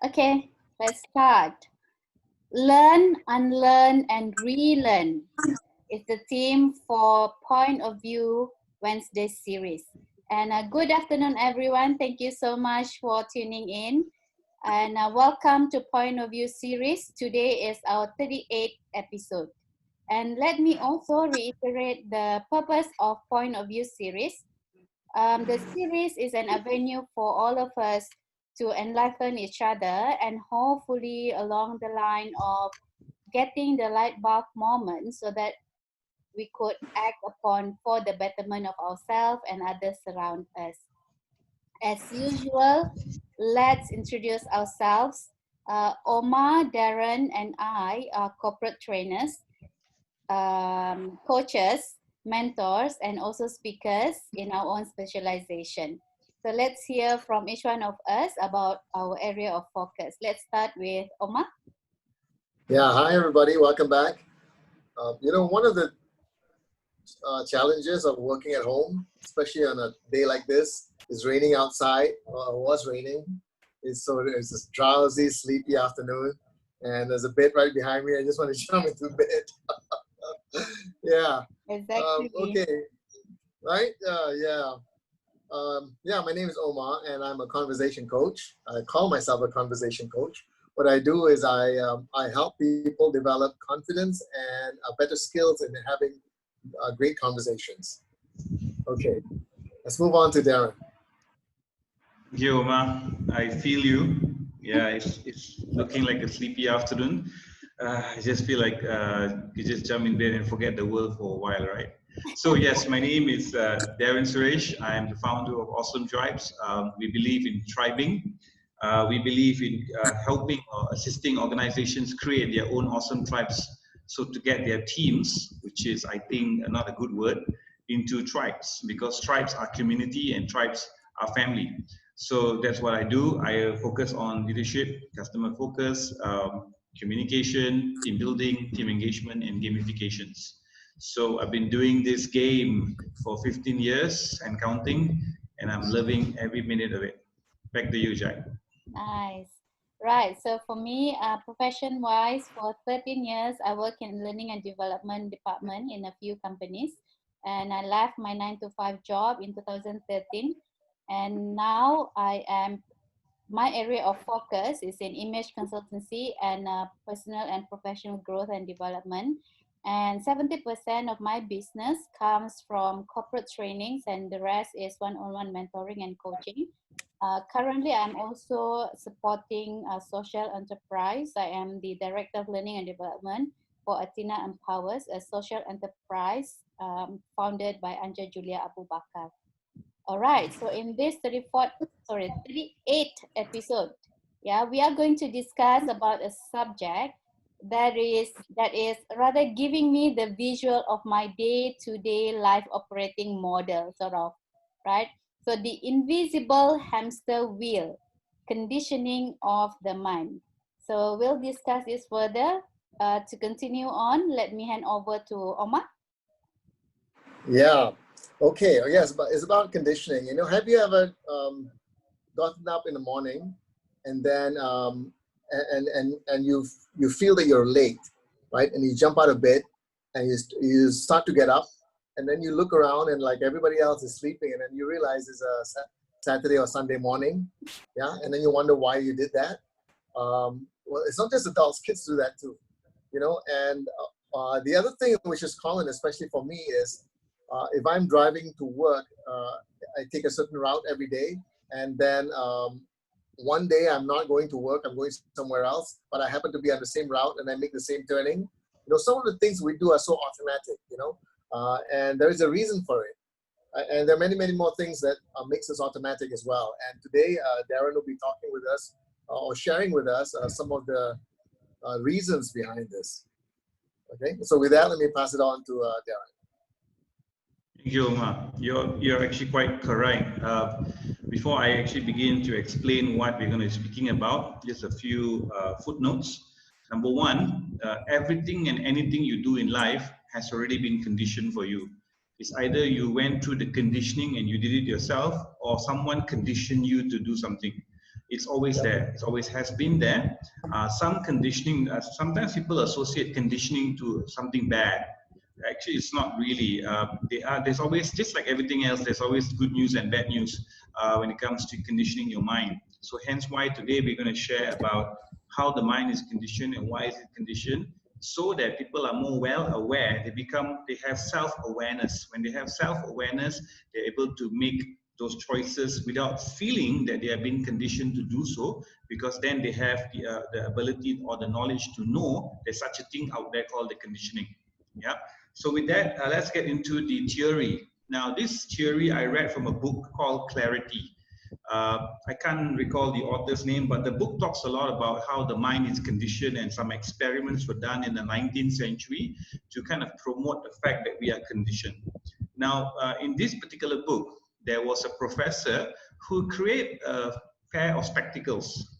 Okay, let's start. Learn, unlearn, and relearn is the theme for Point of View Wednesday series. And good afternoon, everyone. Thank you so much for tuning in. And welcome to Point of View series. Today is our 38th episode. And let me also reiterate the purpose of Point of View series. The series is an avenue for all of us to enlighten each other and hopefully along the line of getting the light bulb moment so that we could act upon for the betterment of ourselves and others around us. As usual, let's introduce ourselves. Omar, Darren, and I are corporate trainers, coaches, mentors, and also speakers in our own specialization. So let's hear from each one of us about our area of focus. Let's start with Omar. Yeah, hi everybody, welcome back. One of the challenges of working at home, especially on a day like this, is raining outside, or was raining. So there's this drowsy, sleepy afternoon, and there's a bed right behind me. I just want to jump into bed. Yeah. Exactly. Okay. Right? My name is Omar, and I'm a conversation coach. I call myself a conversation coach. What I do is I help people develop confidence and better skills in having great conversations. Okay, let's move on to Darren. Thank you, Omar. I feel you. Yeah, it's looking like a sleepy afternoon. I just feel like you just jump in bed and forget the world for a while, right? So yes, my name is Darren Suresh. I am the founder of Awesome Tribes. We believe in tribing. We believe in helping or assisting organizations create their own awesome tribes. So to get their teams, which is, I think, not a good word, into tribes, because tribes are community and tribes are family. So that's what I do. I focus on leadership, customer focus, communication, team building, team engagement, and gamifications. So I've been doing this game for 15 years and counting, and I'm loving every minute of it. Back to you, Jack. Nice. Right. So for me, profession-wise, for 13 years, I work in learning and development department in a few companies. And I left my 9-to-5 job in 2013. And now my area of focus is in image consultancy and personal and professional growth and development. And 70% of my business comes from corporate trainings, and the rest is one-on-one mentoring and coaching. Currently, I'm also supporting a social enterprise. I am the Director of Learning and Development for Athena Empowers, a social enterprise founded by Anja Julia Abu Bakar. All right, so in this 38th episode, we are going to discuss about a subject that is rather giving me the visual of my day-to-day life operating model, sort of, right? So the invisible hamster wheel, conditioning of the mind. So we'll discuss this further. To continue on, let me hand over to Omar. Yeah. Okay. Yes, but it's about conditioning. Have you ever gotten up in the morning and then and you feel that you're late, right? And you jump out of bed and you start to get up, and then you look around and like everybody else is sleeping, and then you realize it's a Saturday or Sunday morning, yeah, and then you wonder why you did that. Well, it's not just adults; kids do that too, And the other thing which is common, especially for me, is if I'm driving to work, I take a certain route every day, and then one day I'm not going to work, I'm going somewhere else, but I happen to be on the same route and I make the same turning. Some of the things we do are so automatic, and there is a reason for it. And there are many, many more things that makes us automatic as well. And today, Darren will be talking with us or sharing with us some of the reasons behind this. Okay, so with that, let me pass it on to Darren. Thank you, Omar. You're actually quite correct. Before I actually begin to explain what we're going to be speaking about, just a few footnotes. Number one, everything and anything you do in life has already been conditioned for you. It's either you went through the conditioning and you did it yourself, or someone conditioned you to do something. It's always there. It always has been there. Some conditioning, sometimes people associate conditioning to something bad. Actually, it's not really. There's always, just like everything else, there's always good news and bad news when it comes to conditioning your mind. So hence why today we're going to share about how the mind is conditioned and why is it conditioned, so that people are more well aware. They have self-awareness. When they have self-awareness, they're able to make those choices without feeling that they have been conditioned to do so, because then they have the ability or the knowledge to know there's such a thing out there called the conditioning. Yeah. So with that, let's get into the theory. Now, this theory I read from a book called Clarity. I can't recall the author's name, but the book talks a lot about how the mind is conditioned, and some experiments were done in the 19th century to kind of promote the fact that we are conditioned. Now, in this particular book, there was a professor who created a pair of spectacles,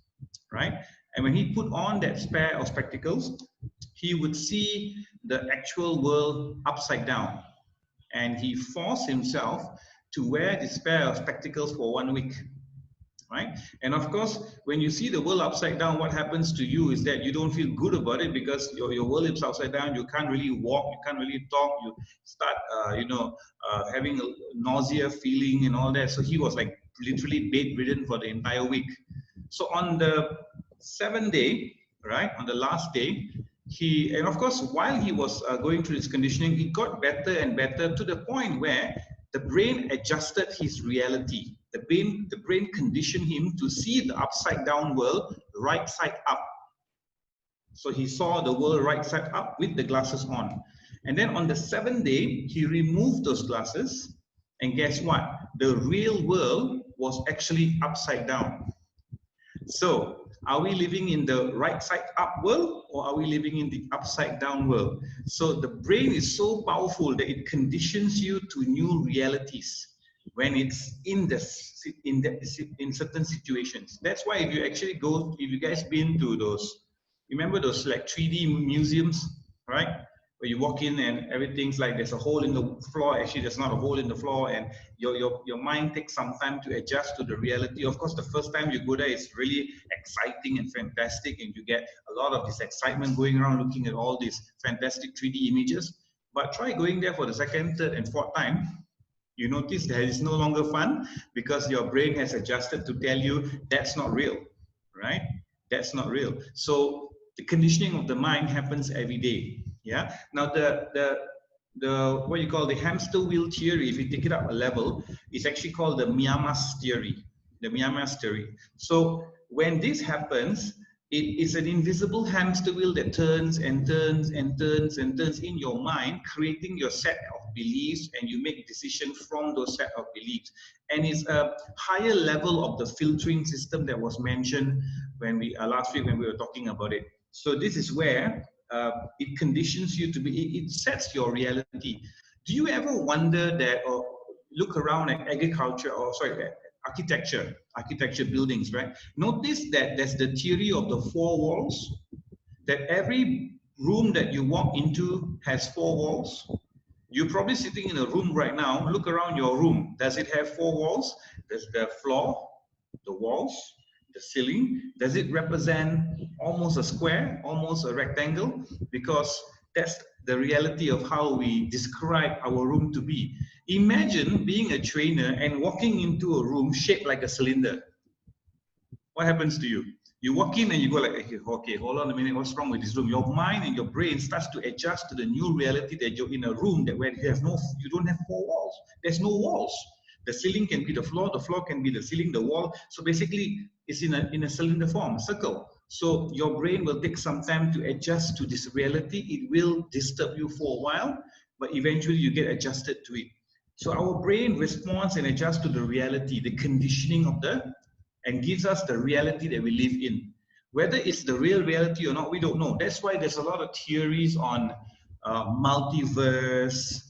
right? And when he put on that pair of spectacles, he would see the actual world upside down. And he forced himself to wear this pair of spectacles for 1 week. Right? And of course, when you see the world upside down, what happens to you is that you don't feel good about it, because your world is upside down. You can't really walk, you can't really talk. You start, having a nausea feeling and all that. So he was like literally bedridden for the entire week. So on the 7th day, right, on the last day, and of course, while he was going through this conditioning, it got better and better to the point where the brain adjusted his reality. The brain conditioned him to see the upside down world right side up. So he saw the world right side up with the glasses on. And then on the 7th day, he removed those glasses. And guess what? The real world was actually upside down. So, are we living in the right side up world, or are we living in the upside down world? So the brain is so powerful that it conditions you to new realities when it's in certain situations. That's why if you actually go, if you guys been to those, remember those like 3D museums, right? Where you walk in and everything's like there's a hole in the floor. Actually, there's not a hole in the floor, and your mind takes some time to adjust to the reality. Of course, the first time you go there, it's really exciting and fantastic, and you get a lot of this excitement going around looking at all these fantastic 3D images. But try going there for the second, third, and fourth time. You notice that it's no longer fun, because your brain has adjusted to tell you that's not real, right? That's not real. So the conditioning of the mind happens every day. Yeah. Now the what you call the hamster wheel theory, if you take it up a level, is actually called the Miyamas theory. The Miyamas theory. So when this happens, it is an invisible hamster wheel that turns and turns and turns and turns in your mind, creating your set of beliefs, and you make decisions from those set of beliefs. And it's a higher level of the filtering system that was mentioned when we last week when we were talking about it. So this is where it conditions you to be, it sets your reality. Do you ever wonder that, or look around at agriculture, or sorry, architecture buildings, right? Notice that there's the theory of the 4 walls, that every room that you walk into has 4 walls. You're probably sitting in a room right now. Look around your room. Does it have 4 walls? There's the floor, the walls, the ceiling. Does it represent almost a square, almost a rectangle? Because that's the reality of how we describe our room to be. Imagine being a trainer and walking into a room shaped like a cylinder. What happens to you? You walk in and you go like, okay, hold on a minute, what's wrong with this room? Your mind and your brain starts to adjust to the new reality that you're in a room that where you don't have 4 walls. There's no walls. The ceiling can be the floor can be the ceiling, the wall. So basically, it's in a cylinder form, a circle. So your brain will take some time to adjust to this reality. It will disturb you for a while, but eventually you get adjusted to it. So our brain responds and adjusts to the reality, the conditioning of and gives us the reality that we live in. Whether it's the real reality or not, we don't know. That's why there's a lot of theories on multiverse,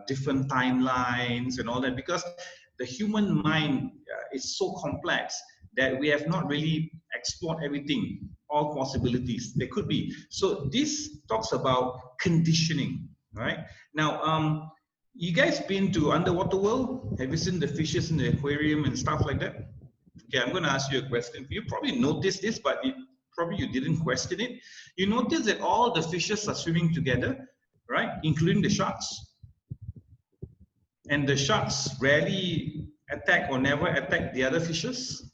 different timelines and all that, because the human mind is so complex that we have not really explored everything, all possibilities there could be. So this talks about conditioning, right? Now, you guys been to underwater world? Have you seen the fishes in the aquarium and stuff like that? Okay, I'm going to ask you a question. You probably noticed this, but probably you didn't question it. You notice that all the fishes are swimming together, right? Including the sharks. And the sharks rarely attack or never attack the other fishes.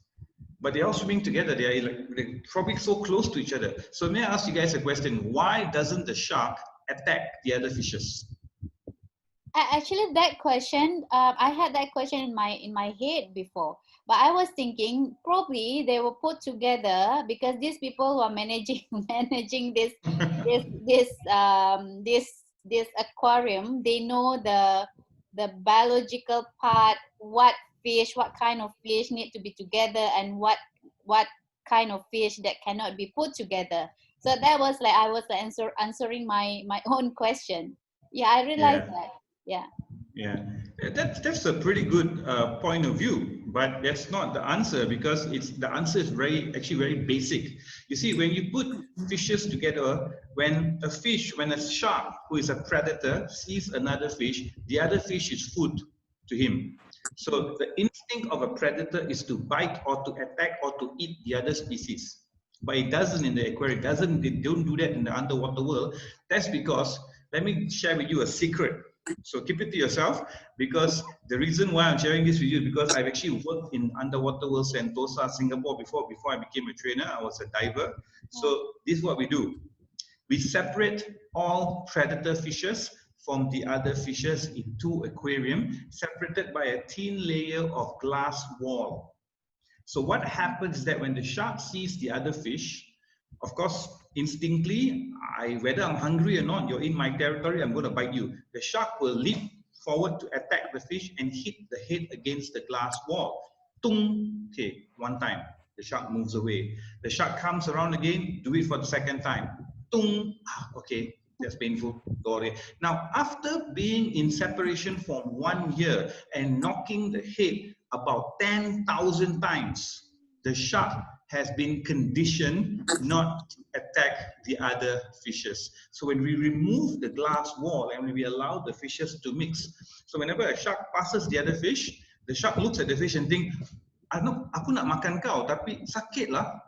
But they're all swimming together. They're probably so close to each other. So may I ask you guys a question? Why doesn't the shark attack the other fishes? Actually, that question, I had that question in my head before, but I was thinking probably they were put together because these people who are managing managing this this this this aquarium, they know the biological part, what fish, what kind of fish need to be together, and what kind of fish that cannot be put together. So that was like I was answering my own question. Yeah, I realized Yeah. that. Yeah. Yeah, that's a pretty good point of view, but that's not the answer because the answer is actually very basic. You see, when you put fishes together, when a shark who is a predator sees another fish, the other fish is food to him. So the instinct of a predator is to bite or to attack or to eat the other species. But it doesn't in the aquarium. They don't do that in the underwater world. That's because, let me share with you a secret. So keep it to yourself, because the reason why I'm sharing this with you is because I've actually worked in underwater world Sentosa, Singapore before I became a trainer. I was a diver. So this is what we do. We separate all predator fishes from the other fishes in two aquarium, separated by a thin layer of glass wall. So what happens is that when the shark sees the other fish, of course, instinctively, whether I'm hungry or not, you're in my territory, I'm going to bite you. The shark will leap forward to attack the fish and hit the head against the glass wall. Tung! Okay, one time. The shark moves away. The shark comes around again, do it for the second time. Tung! Okay, that's painful. Got it. Now, after being in separation for 1 year and knocking the head about 10,000 times, the shark has been conditioned not to attack the other fishes. So when we remove the glass wall and when we allow the fishes to mix, so whenever a shark passes the other fish, the shark looks at the fish and think, aku nak makan kau, tapi sakit lah.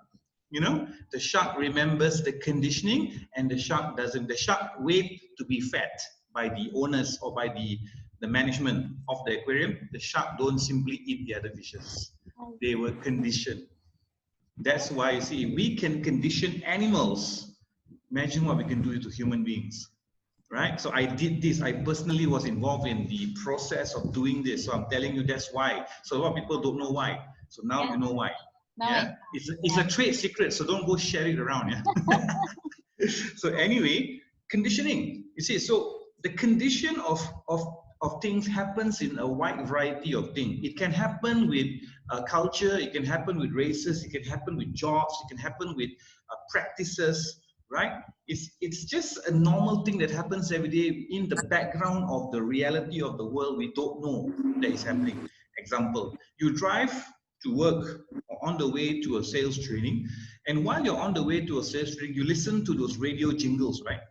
You know, the shark remembers the conditioning, and the shark doesn't. The shark wait to be fed by the owners or by the management of the aquarium. The shark don't simply eat the other fishes. They were conditioned. That's why you see, we can condition animals. Imagine what we can do to human beings, right? So I did this. I personally was involved in the process of doing this. So I'm telling you that's why. So a lot of people don't know why. So now you know why. Yeah, it's a trade secret, so don't go share it around. Yeah. So anyway, conditioning. You see, so the condition of things happens in a wide variety of things. It can happen with culture, it can happen with races, it can happen with jobs, it can happen with practices, right? It's just a normal thing that happens every day in the background of the reality of the world we don't know that is happening. Example, you drive to work or on the way to a sales training, and while you're on the way to a sales training, you listen to those radio jingles, right?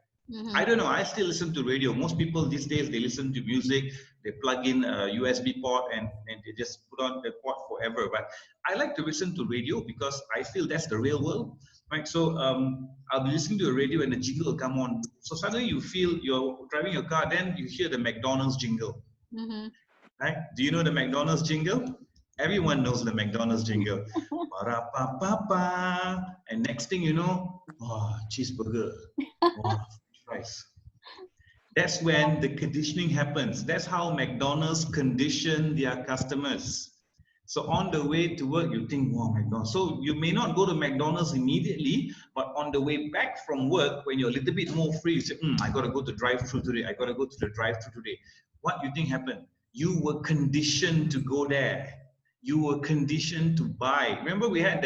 I don't know, I still listen to radio. Most people these days, they listen to music, they plug in a USB port and they just put on the port forever. But I like to listen to radio because I feel that's the real world, right? So I'll be listening to a radio and the jingle will come on. So suddenly you feel you're driving your car, then you hear the McDonald's jingle, right? Do you know the McDonald's jingle? Everyone knows the McDonald's jingle. And next thing you know, oh, cheeseburger, oh, fries. That's when the conditioning happens. That's how McDonald's condition their customers. So on the way to work, you think, wow, McDonald's. So you may not go to McDonald's immediately, but on the way back from work, when you're a little bit more free, you say, I got to go to drive-thru today. I got to go to the drive-thru today. What do you think happened? You were conditioned to go there. You were conditioned to buy. Remember we had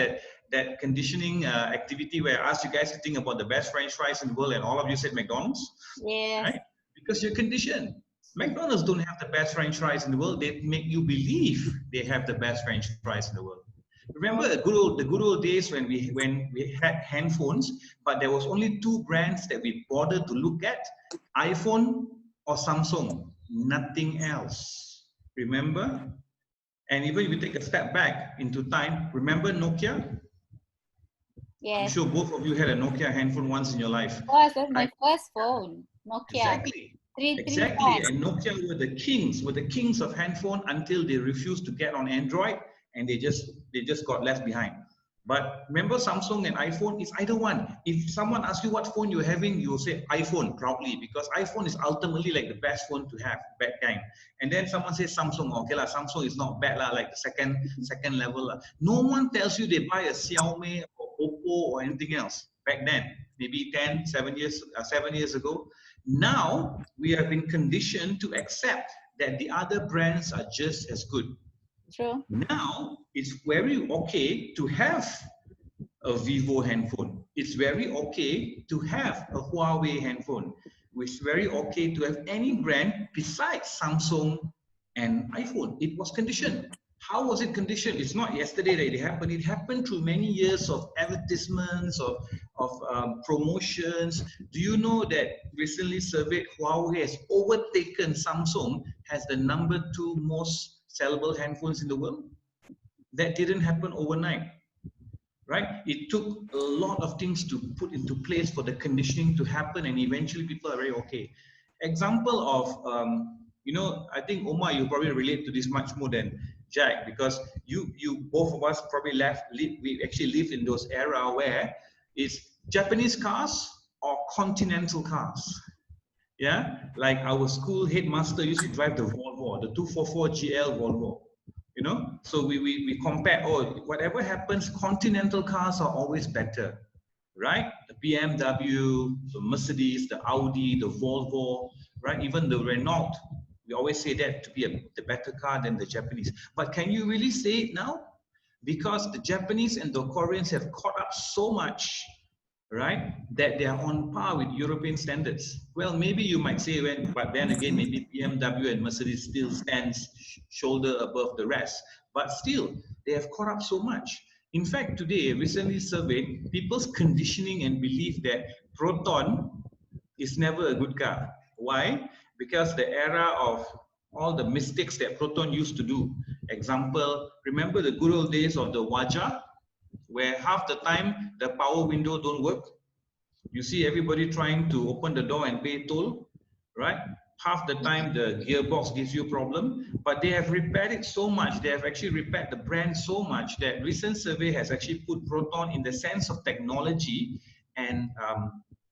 that conditioning activity where I asked you guys to think about the best French fries in the world and all of you said McDonald's? Yes. Right? Because you're conditioned. McDonald's don't have the best French fries in the world. They make you believe they have the best French fries in the world. Remember the good old days when we had handphones, but there was only two brands that we bothered to look at, iPhone or Samsung, nothing else. Remember? And even if you take a step back into time, remember Nokia? I'm Yes. sure both of you had a Nokia handphone once in your life, Was that's my right? first phone, Nokia Exactly. Exactly. 335. And Nokia were the kings of handphone until they refused to get on Android and they just got left behind. But remember Samsung and iPhone, it's either one. If someone asks you what phone you're having, you'll say iPhone proudly because iPhone is ultimately like the best phone to have back then. And then someone says Samsung, okay lah, Samsung is not bad lah, like the second level lah. No one tells you they buy a Xiaomi or Oppo or anything else back then. Maybe 7 years ago. Now we have been conditioned to accept that the other brands are just as good. True. Now it's very okay to have a Vivo handphone. It's very okay to have a Huawei handphone. It's very okay to have any brand besides Samsung and iPhone. It was conditioned. How was it conditioned? It's not yesterday that it happened. It happened through many years of advertisements, of promotions. Do you know that recently surveyed Huawei has overtaken Samsung as the #2 most sellable handphones in the world? That didn't happen overnight, right? It took a lot of things to put into place for the conditioning to happen, and eventually people are very okay. Example of, I think Omar, you probably relate to this much more than Jack because you both of us probably we actually lived in those era where it's Japanese cars or continental cars. Yeah, like our school headmaster used to drive the Volvo, the 244 GL Volvo. So we compare, whatever happens, continental cars are always better, right? The BMW, the Mercedes, the Audi, the Volvo, right? Even the Renault, we always say that to be the better car than the Japanese. But can you really say it now? Because the Japanese and the Koreans have caught up so much, right, that they are on par with European standards. Well, maybe you might say, but then again, maybe BMW and Mercedes still stands shoulder above the rest. But still, they have caught up so much. In fact, today, recently surveyed, people's conditioning and belief that Proton is never a good car. Why? Because the era of all the mistakes that Proton used to do. Example, remember the good old days of the Waja, where half the time the power window don't work. You see everybody trying to open the door and pay toll, right? Half the time the gearbox gives you a problem, but they have repaired it so much. They have actually repaired the brand so much that recent survey has actually put Proton in the sense of technology and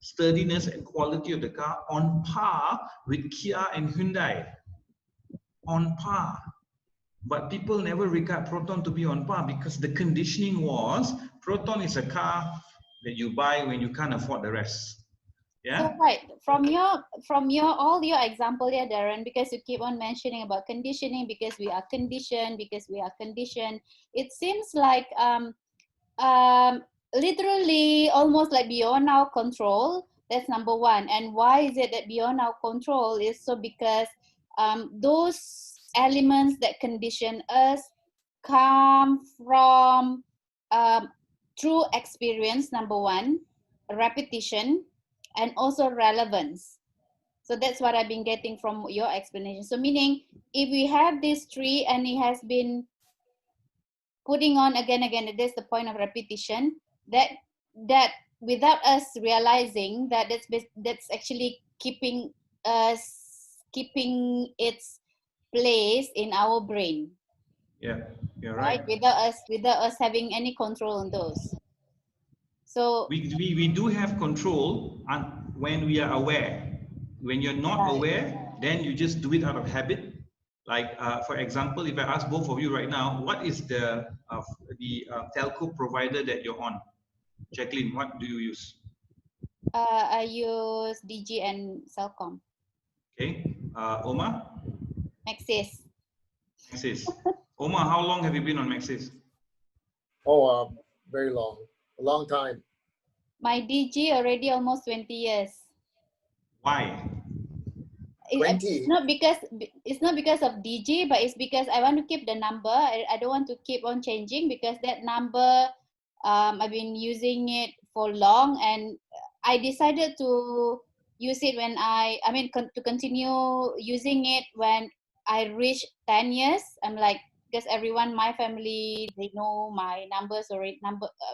sturdiness and quality of the car on par with Kia and Hyundai. On par. But people never regard Proton to be on par because the conditioning was Proton is a car that you buy when you can't afford the rest. Yeah. So right from your all your example here, Darren, because you keep on mentioning about conditioning, because we are conditioned, it seems like literally almost like beyond our control. That's number one. And why is it that beyond our control is so because those elements that condition us come from true experience, number one, repetition, and also relevance. So that's what I've been getting from your explanation. So meaning if we have this tree and it has been putting on again, that's the point of repetition, that without us realizing that that's actually keeping its place in our brain. Yeah, you're Right? right. Without us having any control on those. So We do have control when we are aware. When you're not right. aware, then you just do it out of habit. Like for example, if I ask both of you right now, what is the telco provider that you're on? Jacqueline, what do you use? I use DG and Cellcom. Okay, Omar? Maxis. Maxis. Omar, how long have you been on Maxis? Oh, very long, a long time. My DG already almost 20 years. Why? It's 20. not because of DG, but it's because I want to keep the number. I don't want to keep on changing because that number, I've been using it for long, and I decided to use it when to continue using it when I reach 10 years. I'm like, because everyone, my family, they know my numbers already,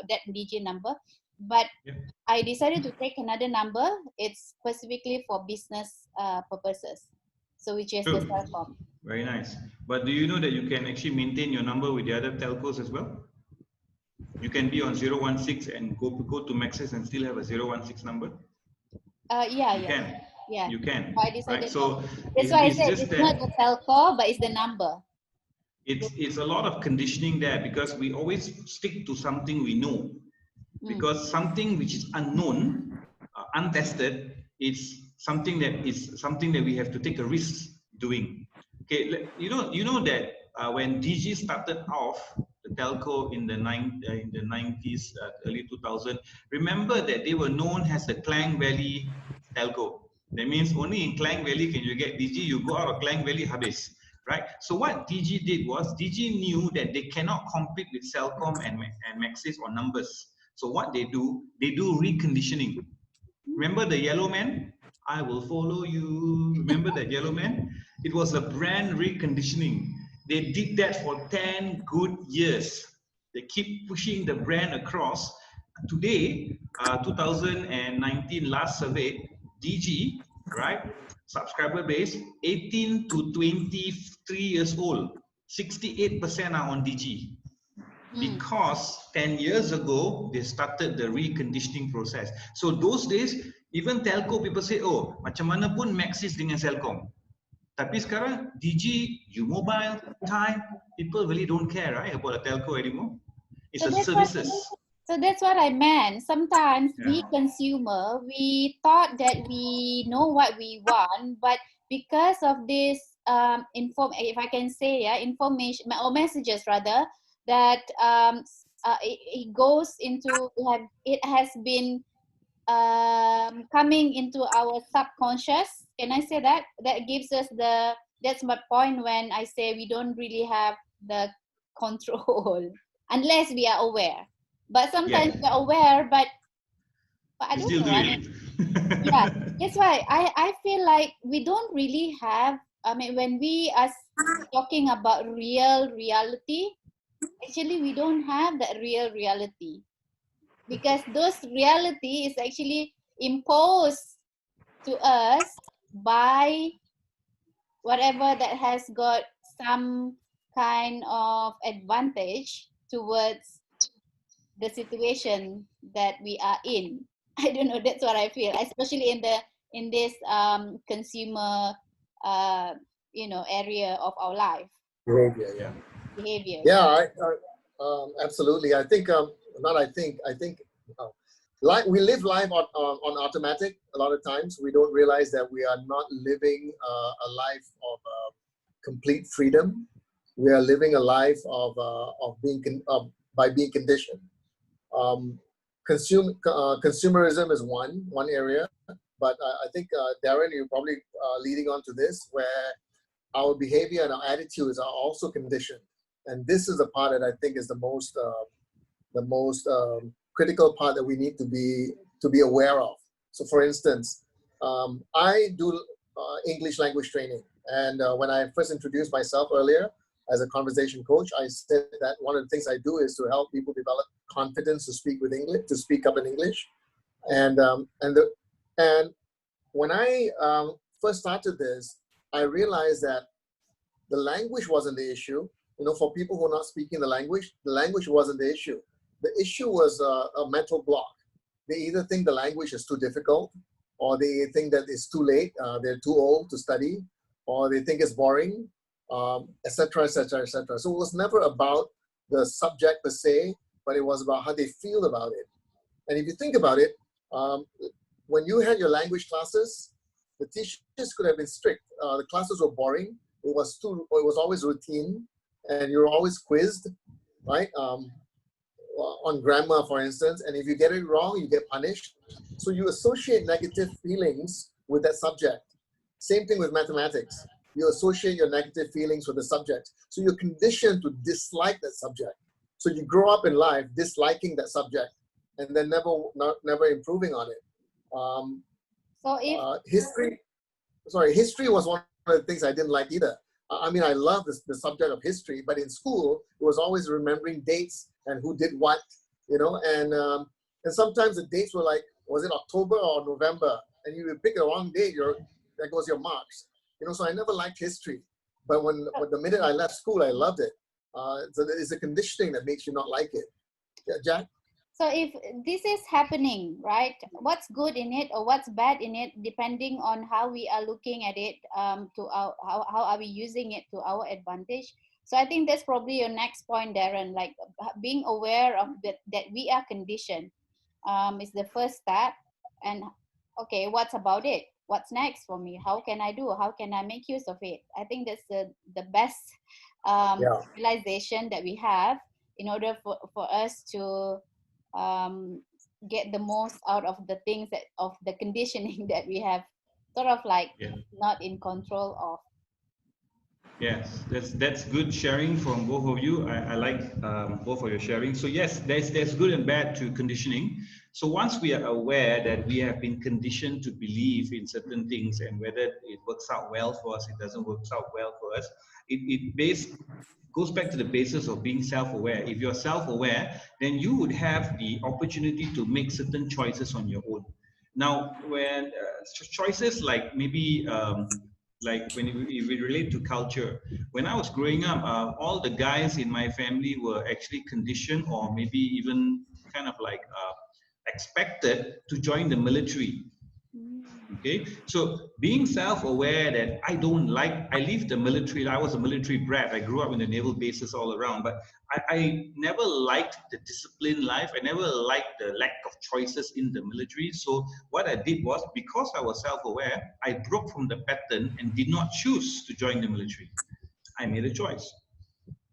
that DG number. But Yeah. I decided to take another number. It's specifically for business purposes. So which is the True. Celcom. Very nice. But do you know that you can actually maintain your number with the other telcos as well? You can be on 016 and go to Maxis and still have a 016 number. Yeah, You yeah, can. yeah. You can. So I Right. decided not. So That's why I it's said just it's not that the telco, but it's the number. it's a lot of conditioning there, because we always stick to something we know, Mm. because something which is unknown, untested, is something that we have to take a risk doing. Okay, you know that when DG started off the telco in the 90s, early 2000, remember that they were known as the Klang Valley telco. That means only in Klang Valley can you get DG. You go out of Klang Valley, habis. Right. So what DG did was DG knew that they cannot compete with Celcom and Maxis on numbers. So what they do reconditioning. Remember the yellow man? I will follow you. Remember that yellow man? It was a brand reconditioning. They did that for 10 good years. They keep pushing the brand across. Today, 2019 last survey, DG, right? Subscriber base, 18 to 23 years old. 68% are on DG. Because 10 years ago, they started the reconditioning process. So those days, even telco people say, oh, macam mana pun Maxis dengan Celcom. Tapi sekarang, DG, U-Mobile, Time, people really don't care, right, about the telco anymore. It's So a that's what. services. So that's what I meant. Sometimes Yeah. we consumer, we thought that we know what we want, but because of this if I can say, information or messages rather, that it goes into, it has been coming into our subconscious. Can I say that? That gives us that's my point when I say we don't really have the control unless we are aware. But sometimes Yeah. we're aware, but I You don't still know. do I it. mean, yeah, that's why I feel like we don't really have. I mean, when we are talking about real reality, actually we don't have that real reality, because those reality is actually imposed to us by whatever that has got some kind of advantage towards the situation that we are in. I don't know. That's what I feel, especially in this consumer, area of our life Behavior, yeah. behaviors. Yeah, absolutely. I think, not I think, like we live life on automatic. A lot of times we don't realize that we are not living a life of complete freedom. We are living a life of by being conditioned. Consumerism is one area, but I think Darren, you're probably leading on to this, where our behavior and our attitudes are also conditioned, and this is the part that I think is the most critical part that we need to be aware of. So, for instance, I do English language training, and when I first introduced myself earlier as a conversation coach, I said that one of the things I do is to help people develop confidence to speak with English, to speak up in English, and when I first started this, I realized that the language wasn't the issue. You know, for people who are not speaking the language wasn't the issue. The issue was a mental block. They either think the language is too difficult, or they think that it's too late, they're too old to study, or they think it's boring, etc., etc., etc. So it was never about the subject per se, but it was about how they feel about it. And if you think about it, when you had your language classes, the teachers could have been strict. The classes were boring. It was always routine, and you were always quizzed, right? On grammar, for instance, and if you get it wrong, you get punished. So you associate negative feelings with that subject. Same thing with mathematics. You associate your negative feelings with the subject. So you're conditioned to dislike that subject. So you grow up in life disliking that subject, and then never improving on it. So if History was one of the things I didn't like either. I mean, I love the subject of history, but in school, it was always remembering dates and who did what, you know, and sometimes the dates were like, was it October or November? And you would pick the wrong date, that goes your marks. You know, so I never liked history. But when the minute I left school, I loved it. So it's a conditioning that makes you not like it. Yeah, Jack? So if this is happening, right, what's good in it or what's bad in it, depending on how we are looking at it, how are we using it to our advantage. So I think that's probably your next point, Darren, like being aware of that we are conditioned is the first step. And okay, what's about it? What's next for me? How can I do? How can I make use of it? I think that's the best Yeah. realization that we have in order for us to get the most out of the things that of the conditioning that we have sort of like Yeah. not in control of. Yes, that's good sharing from both of you. I like both of your sharing. So yes, there's good and bad to conditioning. So once we are aware that we have been conditioned to believe in certain things and whether it works out well for us, it doesn't work out well for us, it goes back to the basis of being self-aware. If you're self-aware, then you would have the opportunity to make certain choices on your own. Now, when choices like maybe like when we relate to culture, when I was growing up, all the guys in my family were actually conditioned or maybe even kind of like expected to join the military. Okay, so being self-aware that I leave the military. I was a military brat. I grew up in the naval bases all around, but I never liked the disciplined life. I never liked the lack of choices in the military. So what I did was, because I was self-aware, I broke from the pattern and did not choose to join the military. I made a choice.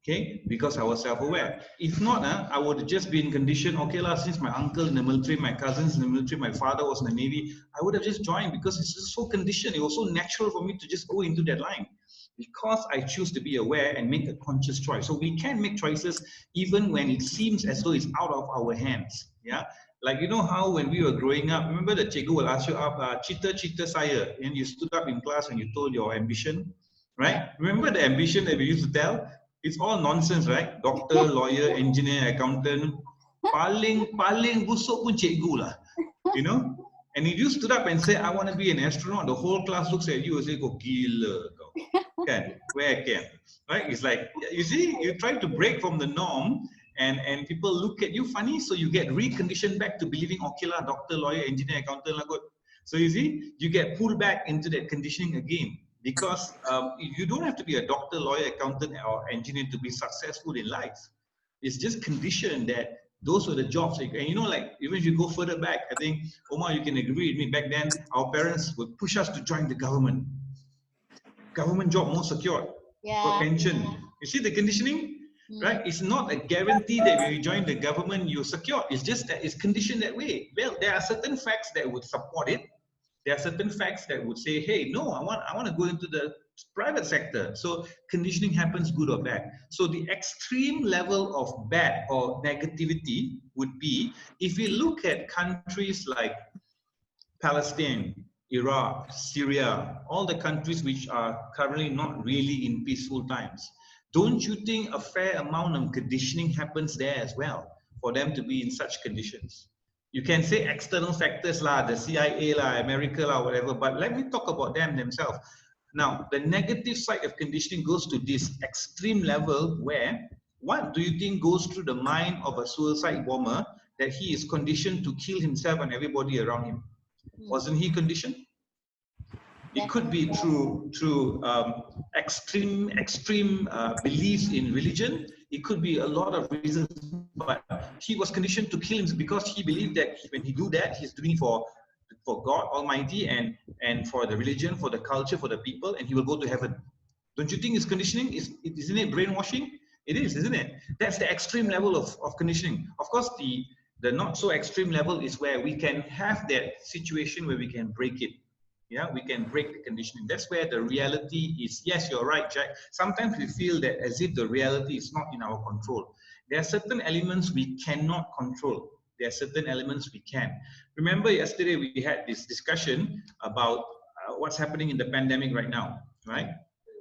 Okay, because I was self-aware. If not, I would have just been conditioned, okay, since my uncle in the military, my cousins in the military, my father was in the Navy, I would have just joined because it's just so conditioned. It was so natural for me to just go into that line because I choose to be aware and make a conscious choice. So we can make choices even when it seems as though it's out of our hands. Yeah. Like, you know how when we were growing up, remember the cikgu will ask you up, cita-cita saya, and you stood up in class and you told your ambition, Yeah. right? Remember the ambition that we used to tell? It's all nonsense, right? Doctor, lawyer, engineer, accountant. Paling busuk pun cikgu lah, you know? And if you stood up and say, I want to be an astronaut, the whole class looks at you and say, kau gila kau. Can? Where can? Right? It's like, you see, you try to break from the norm and people look at you funny, so you get reconditioned back to believing, okay lah, doctor, lawyer, engineer, accountant lah good. So you see, you get pulled back into that conditioning again. Because you don't have to be a doctor, lawyer, accountant, or engineer to be successful in life. It's just conditioned that those were the jobs. And you know, like even if you go further back, I think, Omar, you can agree with me. Back then, our parents would push us to join the government. Government job more secure. Got Yeah. pension. You see the conditioning, right? It's not a guarantee that when you join the government, you're secure. It's just that it's conditioned that way. Well, there are certain facts that would support it. There are certain facts that would say, hey, no, I want to go into the private sector. So conditioning happens good or bad. So the extreme level of bad or negativity would be if we look at countries like Palestine, Iraq, Syria, all the countries which are currently not really in peaceful times. Don't you think a fair amount of conditioning happens there as well for them to be in such conditions? You can say external factors lah, the CIA lah, America lah, whatever, but let me talk about them themselves. Now, the negative side of conditioning goes to this extreme level where what do you think goes through the mind of a suicide bomber that he is conditioned to kill himself and everybody around him? Wasn't he conditioned? It could be through extreme beliefs in religion. It could be a lot of reasons, but he was conditioned to kill himself because he believed that when he do that, he's doing for God Almighty and for the religion, for the culture, for the people, and he will go to heaven. Don't you think it's conditioning? Isn't it brainwashing? It is, isn't it? That's the extreme level of conditioning. Of course, the not so extreme level is where we can have that situation where we can break it. Yeah, we can break the conditioning. That's where the reality is. Yes, you're right, Jack. Sometimes we feel that as if the reality is not in our control. There are certain elements we cannot control. There are certain elements we can. Remember yesterday we had this discussion about what's happening in the pandemic right now, right?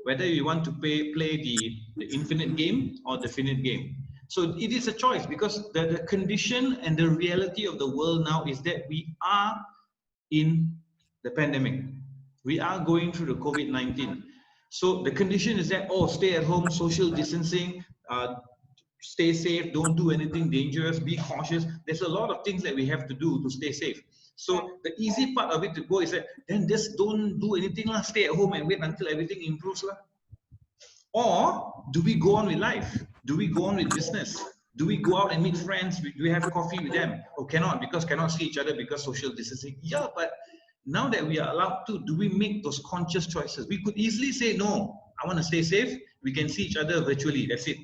whether you want to play the infinite game or the finite game. So it is a choice, because the condition and the reality of the world now is that we are in the pandemic. We are going through the COVID-19. So the condition is that, oh, stay at home, social distancing, stay safe, don't do anything dangerous, be cautious. There's a lot of things that we have to do to stay safe. Right. So the easy part of it to go is that, then just don't do anything, stay at home and wait until everything improves. Or do we go on with life? Do we go on with business? Do we go out and meet friends? Do we have coffee with them? Oh, cannot, because cannot see each other because social distancing. Yeah, but now that we are allowed to, do we make those conscious choices? We could easily say, no, I want to stay safe. We can see each other virtually. That's it.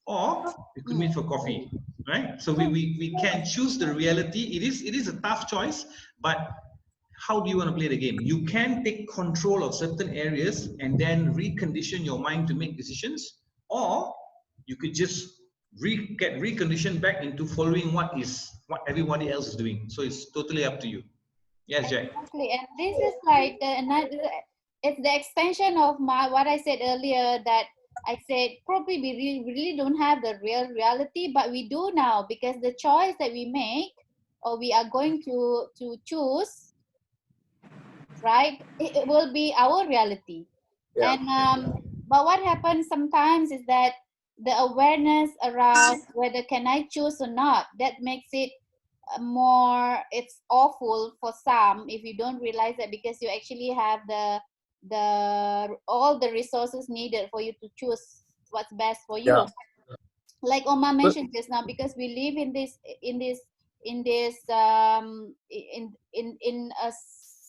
Or we could meet for coffee, right? So we can choose the reality. It is a tough choice, but how do you want to play the game? You can take control of certain areas and then recondition your mind to make decisions, or you could just get reconditioned back into following what everybody else is doing. So it's totally up to you. Yes, Jack. Exactly, and this is like it's the expansion of what I said earlier, that I said probably we really don't have the real reality, but we do now, because the choice that we make or we are going to choose, right? It will be our reality. Yeah. And but what happens sometimes is that the awareness around whether can I choose or not, that makes it more, it's awful for some if you don't realize that, because you actually have the all the resources needed for you to choose what's best for Yeah. you, like Oma But mentioned just now, because we live in a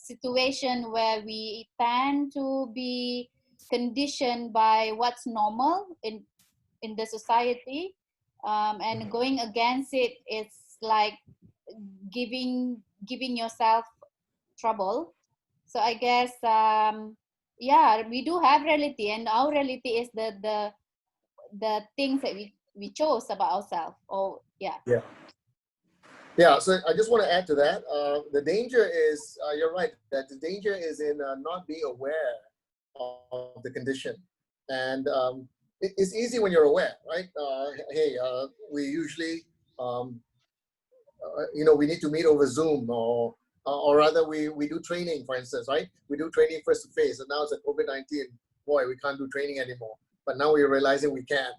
situation where we tend to be conditioned by what's normal in the society, and going against it, it's like giving yourself trouble. So I guess yeah, we do have reality, and our reality is the things that we chose about ourselves. Oh yeah. yeah. Yeah, so I just want to add to that. The danger is, you're right, that the danger is in not being aware of the condition. And it's easy when you're aware, right? Hey, we usually, um, we need to meet over Zoom, or rather we do training, for instance, right? We do training face to face, and now it's a COVID-19. Boy, we can't do training anymore. But now we're realizing we can,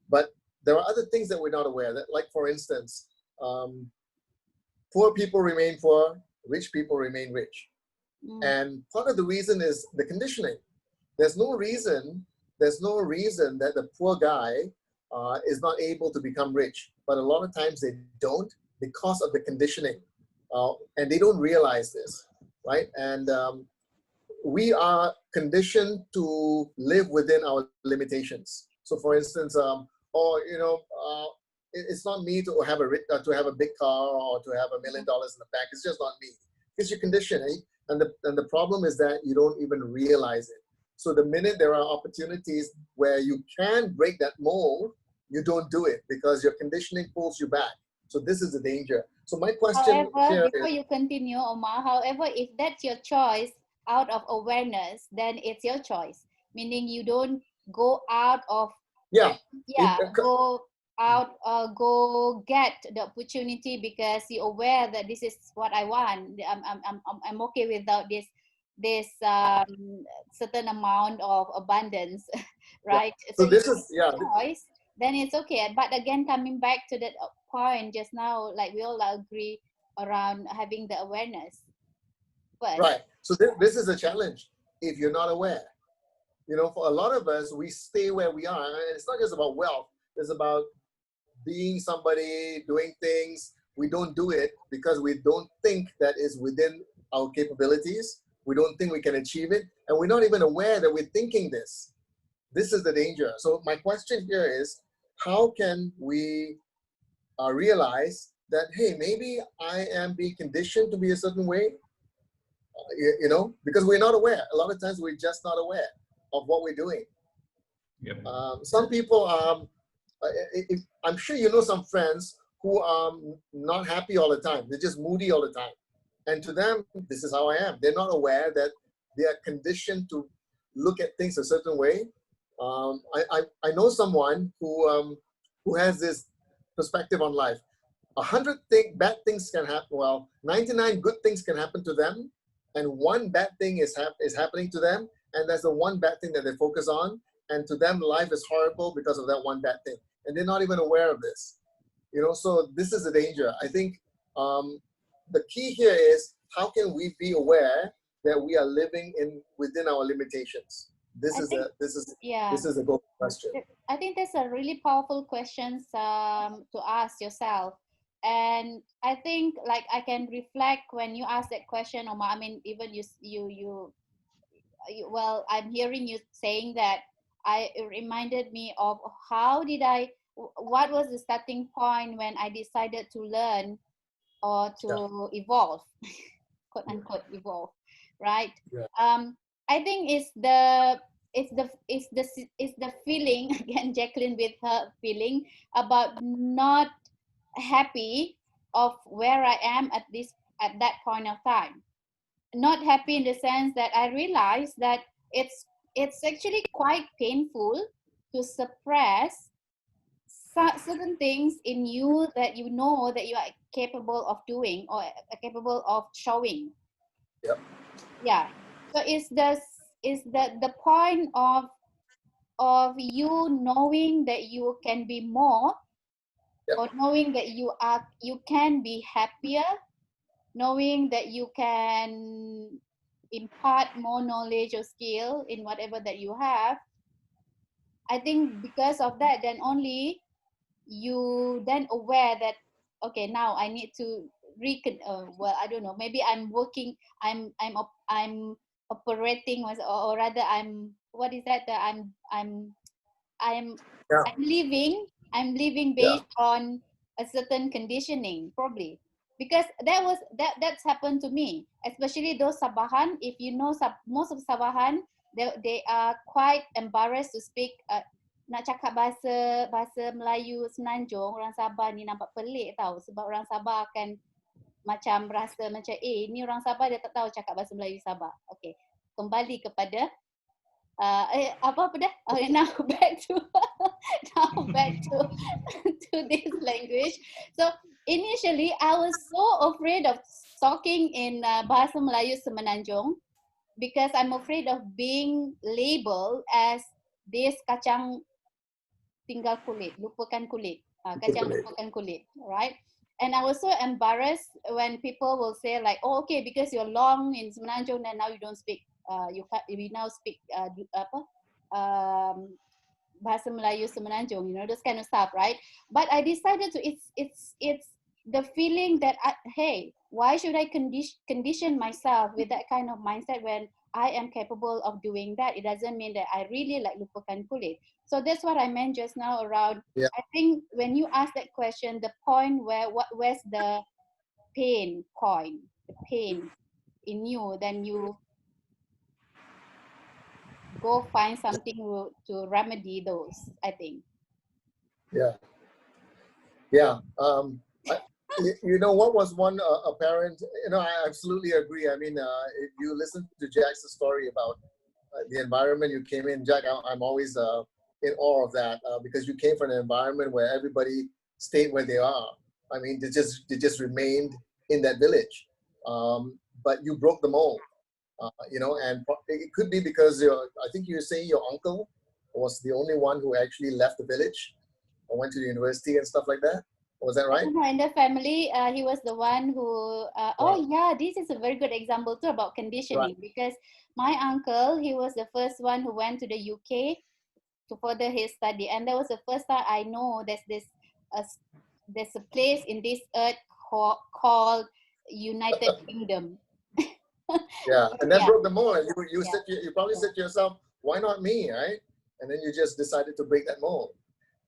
But there are other things that we're not aware that, like for instance, um, poor people remain poor, rich people remain rich. And part of the reason is the conditioning. There's no reason that the poor guy is not able to become rich. But a lot of times they don't, because of the conditioning. And they don't realize this, right? And we are conditioned to live within our limitations. So for instance, it's not me to have a big car or to have $1 million in the bank. It's just not me. It's your conditioning, and the problem is that you don't even realize it. So the minute there are opportunities where you can break that mold, you don't do it because your conditioning pulls you back. So this is the danger. So my question However, here before is, you continue, Omar, however, if that's your choice out of awareness, then it's your choice. Meaning you don't go out of, yeah, yeah, go out, go get the opportunity because you're aware that this is what I want. I'm okay without this certain amount of abundance, yeah. right? So So you this is, yeah, choice, then it's okay. But again, coming back to that point just now, like we all agree around having the awareness first. right. So this is a challenge if you're not aware. For a lot of us, we stay where we are. And it's not just about wealth. It's about being somebody, doing things. We don't do it because we don't think that is within our capabilities. We don't think we can achieve it. And we're not even aware that we're thinking this. This is the danger. So my question here is, how can we realize that, hey, maybe I am being conditioned to be a certain way, because we're not aware. A lot of times we're just not aware of what we're doing. Yep. Some people, I'm sure you know some friends who are not happy all the time. They're just moody all the time. And to them, this is how I am. They're not aware that they are conditioned to look at things a certain way. I know someone who has this perspective on life. 100 bad things can happen. Well, 99 good things can happen to them, and one bad thing is happening to them, and that's the one bad thing that they focus on. And to them, life is horrible because of that one bad thing, and they're not even aware of this. You know, so this is the danger. I think the key here is how can we be aware that we are living within our limitations. This I is think, a this is yeah, this is a gold question. I think that's a really powerful question to ask yourself. And I think like I can reflect when you ask that question, Omar. I mean, even well, I'm hearing you saying that. It reminded me of how did what was the starting point when I decided to learn or Yeah, to evolve, quote unquote evolve, right? yeah, I think it's the feeling again, Jacqueline with her feeling about not happy of where I am at that point of time. Not happy in the sense that I realized that it's actually quite painful to suppress certain things in you that you know that you are capable of doing or are capable of showing. yeah, Yeah. So the point of you knowing that you can be more, yeah, or knowing that you can be happier, knowing that you can impart more knowledge or skill in whatever that you have. I think because of that, then only you then aware that okay, now I need to well, I don't know, maybe I'm working, I'm operating, or rather I'm, what is that, I'm yeah, I'm living yeah, based on a certain conditioning, probably. Because that's happened to me, especially those Sabahan. If you know, most of Sabahan, they are quite embarrassed to speak, nak cakap bahasa Melayu Semenanjung. Orang Sabah ni nampak pelik tau, sebab orang Sabah akan macam rasa macam ni orang Sabah dia tak tahu cakap bahasa Melayu Sabah. Okay, kembali kepada apa dah? Okay, now back to now back to this language. So initially I was so afraid of talking in bahasa Melayu Semenanjung because I'm afraid of being labeled as this kacang tinggal kulit, lupakan kulit, kacang lupakan kulit, right? And I was so embarrassed when people will say like, oh, okay, because you're long in Semenanjung, then now you don't speak, you now speak bahasa Melayu Semenanjung, those kind of stuff, right? But I decided to, it's the feeling that hey, why should I condition myself with that kind of mindset when I am capable of doing that? It doesn't mean that I really like lupakan kulit. So that's what I meant just now around. yeah, I think when you ask that question, the point where's the pain point, the pain in you, then you go find something to remedy those, I think. yeah, yeah. You know what was one apparent? You know, I absolutely agree. I mean, if you listen to Jack's story about the environment you came in, Jack, I'm always in awe of that because you came from an environment where everybody stayed where they are. I mean, they just remained in that village, but you broke the mold. You know, and it could be because I think you were saying your uncle was the only one who actually left the village or went to the university and stuff like that. Was that right? In the family, he was the one who, Right. oh yeah, this is a very good example too about Right. conditioning, because my uncle, he was the first one who went to the UK to further his study. And that was the first time I know there's a place in this earth called United Kingdom. Yeah, and that Yeah, broke the mold. And you yeah, said you probably said to yourself, why not me, right? And then you just decided to break that mold.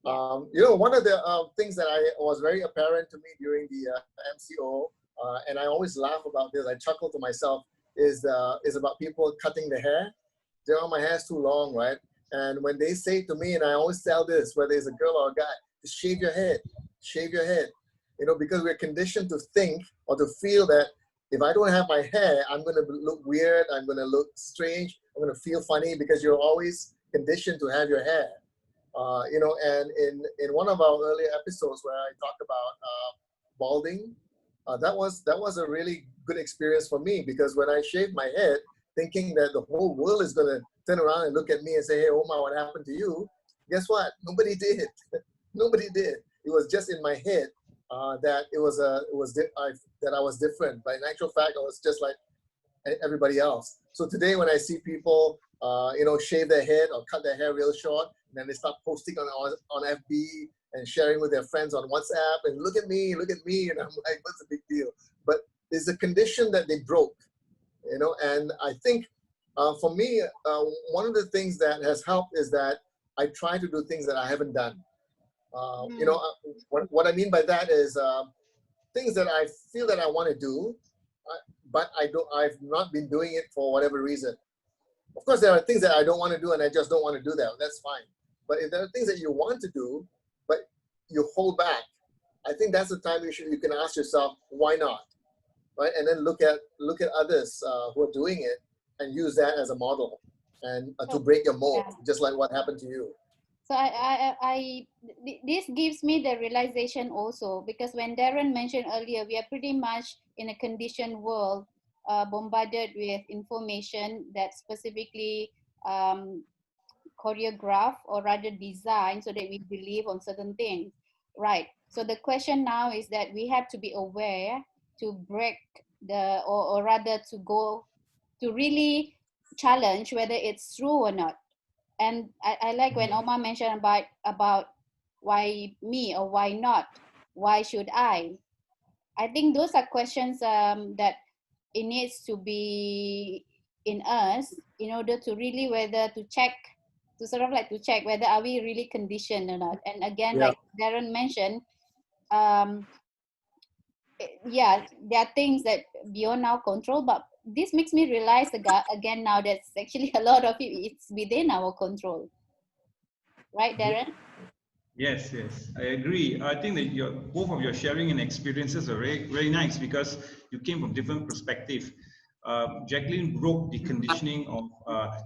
yeah. You know, one of the things that I was very apparent to me during the MCO, and I always laugh about this, I chuckle to myself, is about people cutting the hair. You know, my hair's too long, right? And when they say to me, and I always tell this, whether it's a girl or a guy, just shave your head, shave your head. You know, because we're conditioned to think or to feel that if I don't have my hair, I'm going to look weird, I'm going to look strange, I'm going to feel funny, because you're always conditioned to have your hair. You know, and in one of our earlier episodes where I talked about balding, that was a really good experience for me, because when I shaved my head, thinking that the whole world is going to turn around and look at me and say, "Hey, Omar, what happened to you?" Guess what? Nobody did. Nobody did. It was just in my head that that I was different. But in actual fact, I was just like everybody else. So today, when I see people, you know, shave their head or cut their hair real short, and then they start posting on FB and sharing with their friends on WhatsApp, and look at me, and I'm like, what's the big deal? But it's a condition that they broke, you know. And I think for me, one of the things that has helped is that I try to do things that I haven't done. You know, what I mean by that is things that I feel that I want to do, but I've not been doing it for whatever reason. Of course, there are things that I don't want to do and I just don't want to do that. That's fine. But if there are things that you want to do, but you hold back, I think that's the time you can ask yourself, why not? Right? And then look at others who are doing it and use that as a model and to break your mold, just like what happened to you. So this gives me the realization also, because when Darren mentioned earlier, we are pretty much in a conditioned world, bombarded with information that specifically choreographed or rather designed so that we believe on certain things, right? So the question now is that we have to be aware to break or rather to go to really challenge whether it's true or not. And I like when Omar mentioned about why me or why not, why should I think those are questions that it needs to be in us in order to really whether to check, to sort of like to check whether are we really conditioned or not. And again, like Darren mentioned, yeah, there are things that beyond our control, but this makes me realize again now that actually a lot of it, it's within our control. Right, Darren? Yes, yes, I agree. I think that both of your sharing and experiences are very, very nice, because you came from different perspective. Jacqueline broke the conditioning of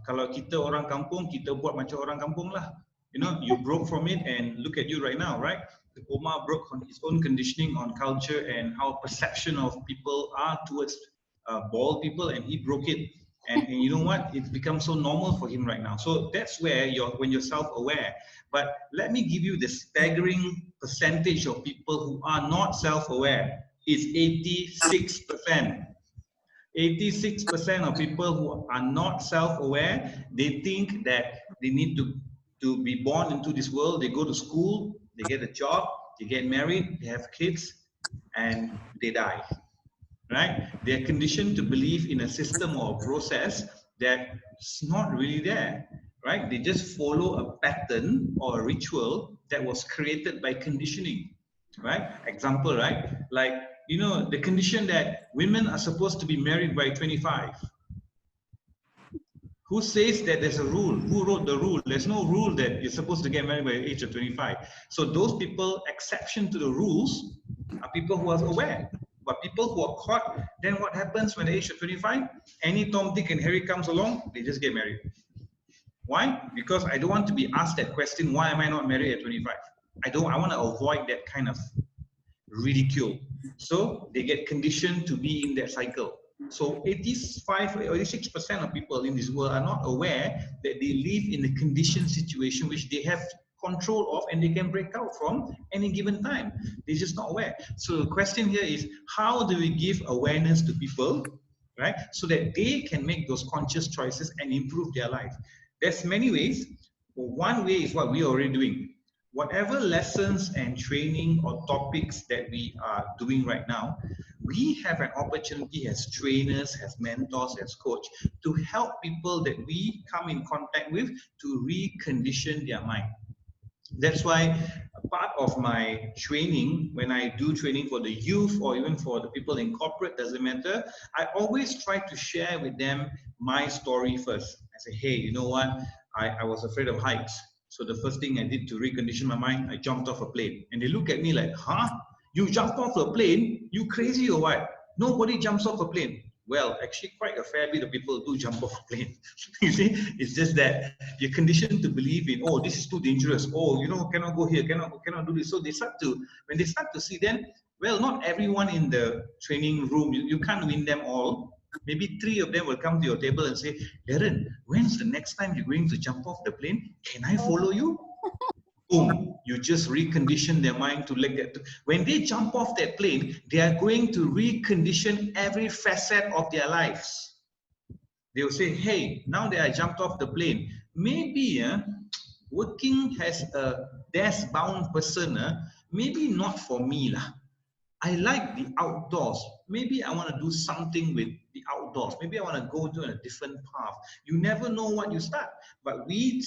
kalau kita orang kampung, kita buat macam orang kampung lah. You know, you broke from it, and look at you right now, right? Omar broke on his own conditioning on culture and how perception of people are towards bald people, and he broke it. And you know what? It's become so normal for him right now. So that's where when you're self-aware. But let me give you the staggering percentage of people who are not self-aware. It's 86%. 86% of people who are not self-aware, they think that they need to be born into this world. They go to school, they get a job, they get married, they have kids, and they die. Right? They're conditioned to believe in a system or a process that's not really there. Right? They just follow a pattern or a ritual that was created by conditioning. Right? Example, right? Like, you know, the condition that women are supposed to be married by 25. Who says that there's a rule? Who wrote the rule? There's no rule that you're supposed to get married by the age of 25. So those people, exception to the rules, are people who are aware. But people who are caught, then what happens when the age of 25? Any Tom, Dick, and Harry comes along, they just get married. Why? Because I don't want to be asked that question, why am I not married at 25? I want to avoid that kind of ridicule. So they get conditioned to be in that cycle. So 85 or 86% of people in this world are not aware that they live in a conditioned situation which they have control of and they can break out from any given time. They're just not aware. So the question here is, how do we give awareness to people, right? So that they can make those conscious choices and improve their life. There's many ways. One way is what we're already doing. Whatever lessons and training or topics that we are doing right now, we have an opportunity as trainers, as mentors, as coach, to help people that we come in contact with to recondition their mind. That's why a part of my training, when I do training for the youth or even for the people in corporate, doesn't matter, I always try to share with them my story first. I say, hey, you know what? I was afraid of heights. So the first thing I did to recondition my mind, I jumped off a plane. And they look at me like, huh? You jumped off a plane? You crazy or what? Nobody jumps off a plane. Well, actually, quite a fair bit of people do jump off a plane. You see, it's just that you're conditioned to believe in, oh, this is too dangerous. Oh, you know, cannot go here, cannot do this. So they start to, when they start to see, then, well, not everyone in the training room, you can't win them all. Maybe 3 of them will come to your table and say, Darren, when's the next time you're going to jump off the plane? Can I follow you? Boom, you just recondition their mind to like that. When they jump off that plane, they are going to recondition every facet of their lives. They'll say, hey, now that I jumped off the plane, maybe working as a desk-bound person, maybe not for me lah. I like the outdoors. Maybe I want to do something with the outdoors. Maybe I want to go to a different path. You never know what you start. But we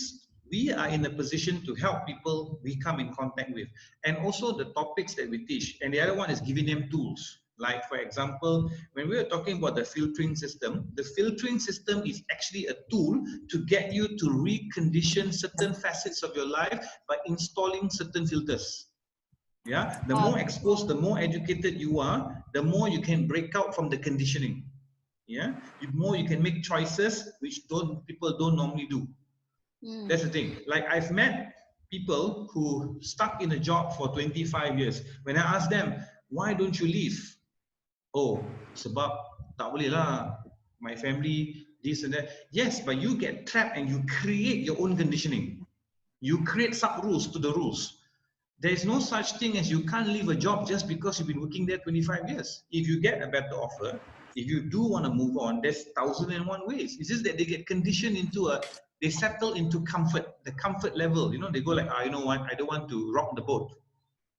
are in a position to help people we come in contact with. And also the topics that we teach. And the other one is giving them tools. Like, for example, when we were talking about the filtering system is actually a tool to get you to recondition certain facets of your life by installing certain filters. Yeah, the more exposed, the more educated you are, the more you can break out from the conditioning. Yeah, the more you can make choices which people don't normally do. That's the thing. Like, I've met people who stuck in a job for 25 years. When I ask them, why don't you leave? Oh, sebab tak boleh lah. My family, this and that. Yes, but you get trapped and you create your own conditioning. You create sub rules to the rules. There is no such thing as you can't leave a job just because you've been working there 25 years. If you get a better offer, if you do want to move on, there's 1,001 ways. It's just that they get conditioned into they settle into comfort, the comfort level. You know, they go like, you know what, I don't want to rock the boat,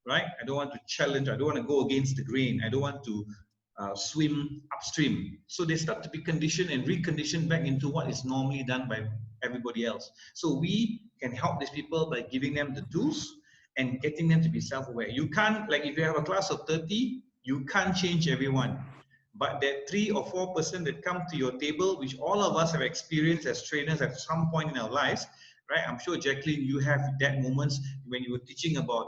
right? I don't want to challenge, I don't want to go against the grain, I don't want to swim upstream. So they start to be conditioned and reconditioned back into what is normally done by everybody else. So we can help these people by giving them the tools and getting them to be self-aware. You can't, like if you have a class of 30, you can't change everyone. But that 3 or 4% that come to your table, which all of us have experienced as trainers at some point in our lives, right? I'm sure, Jacqueline, you have that moments when you were teaching about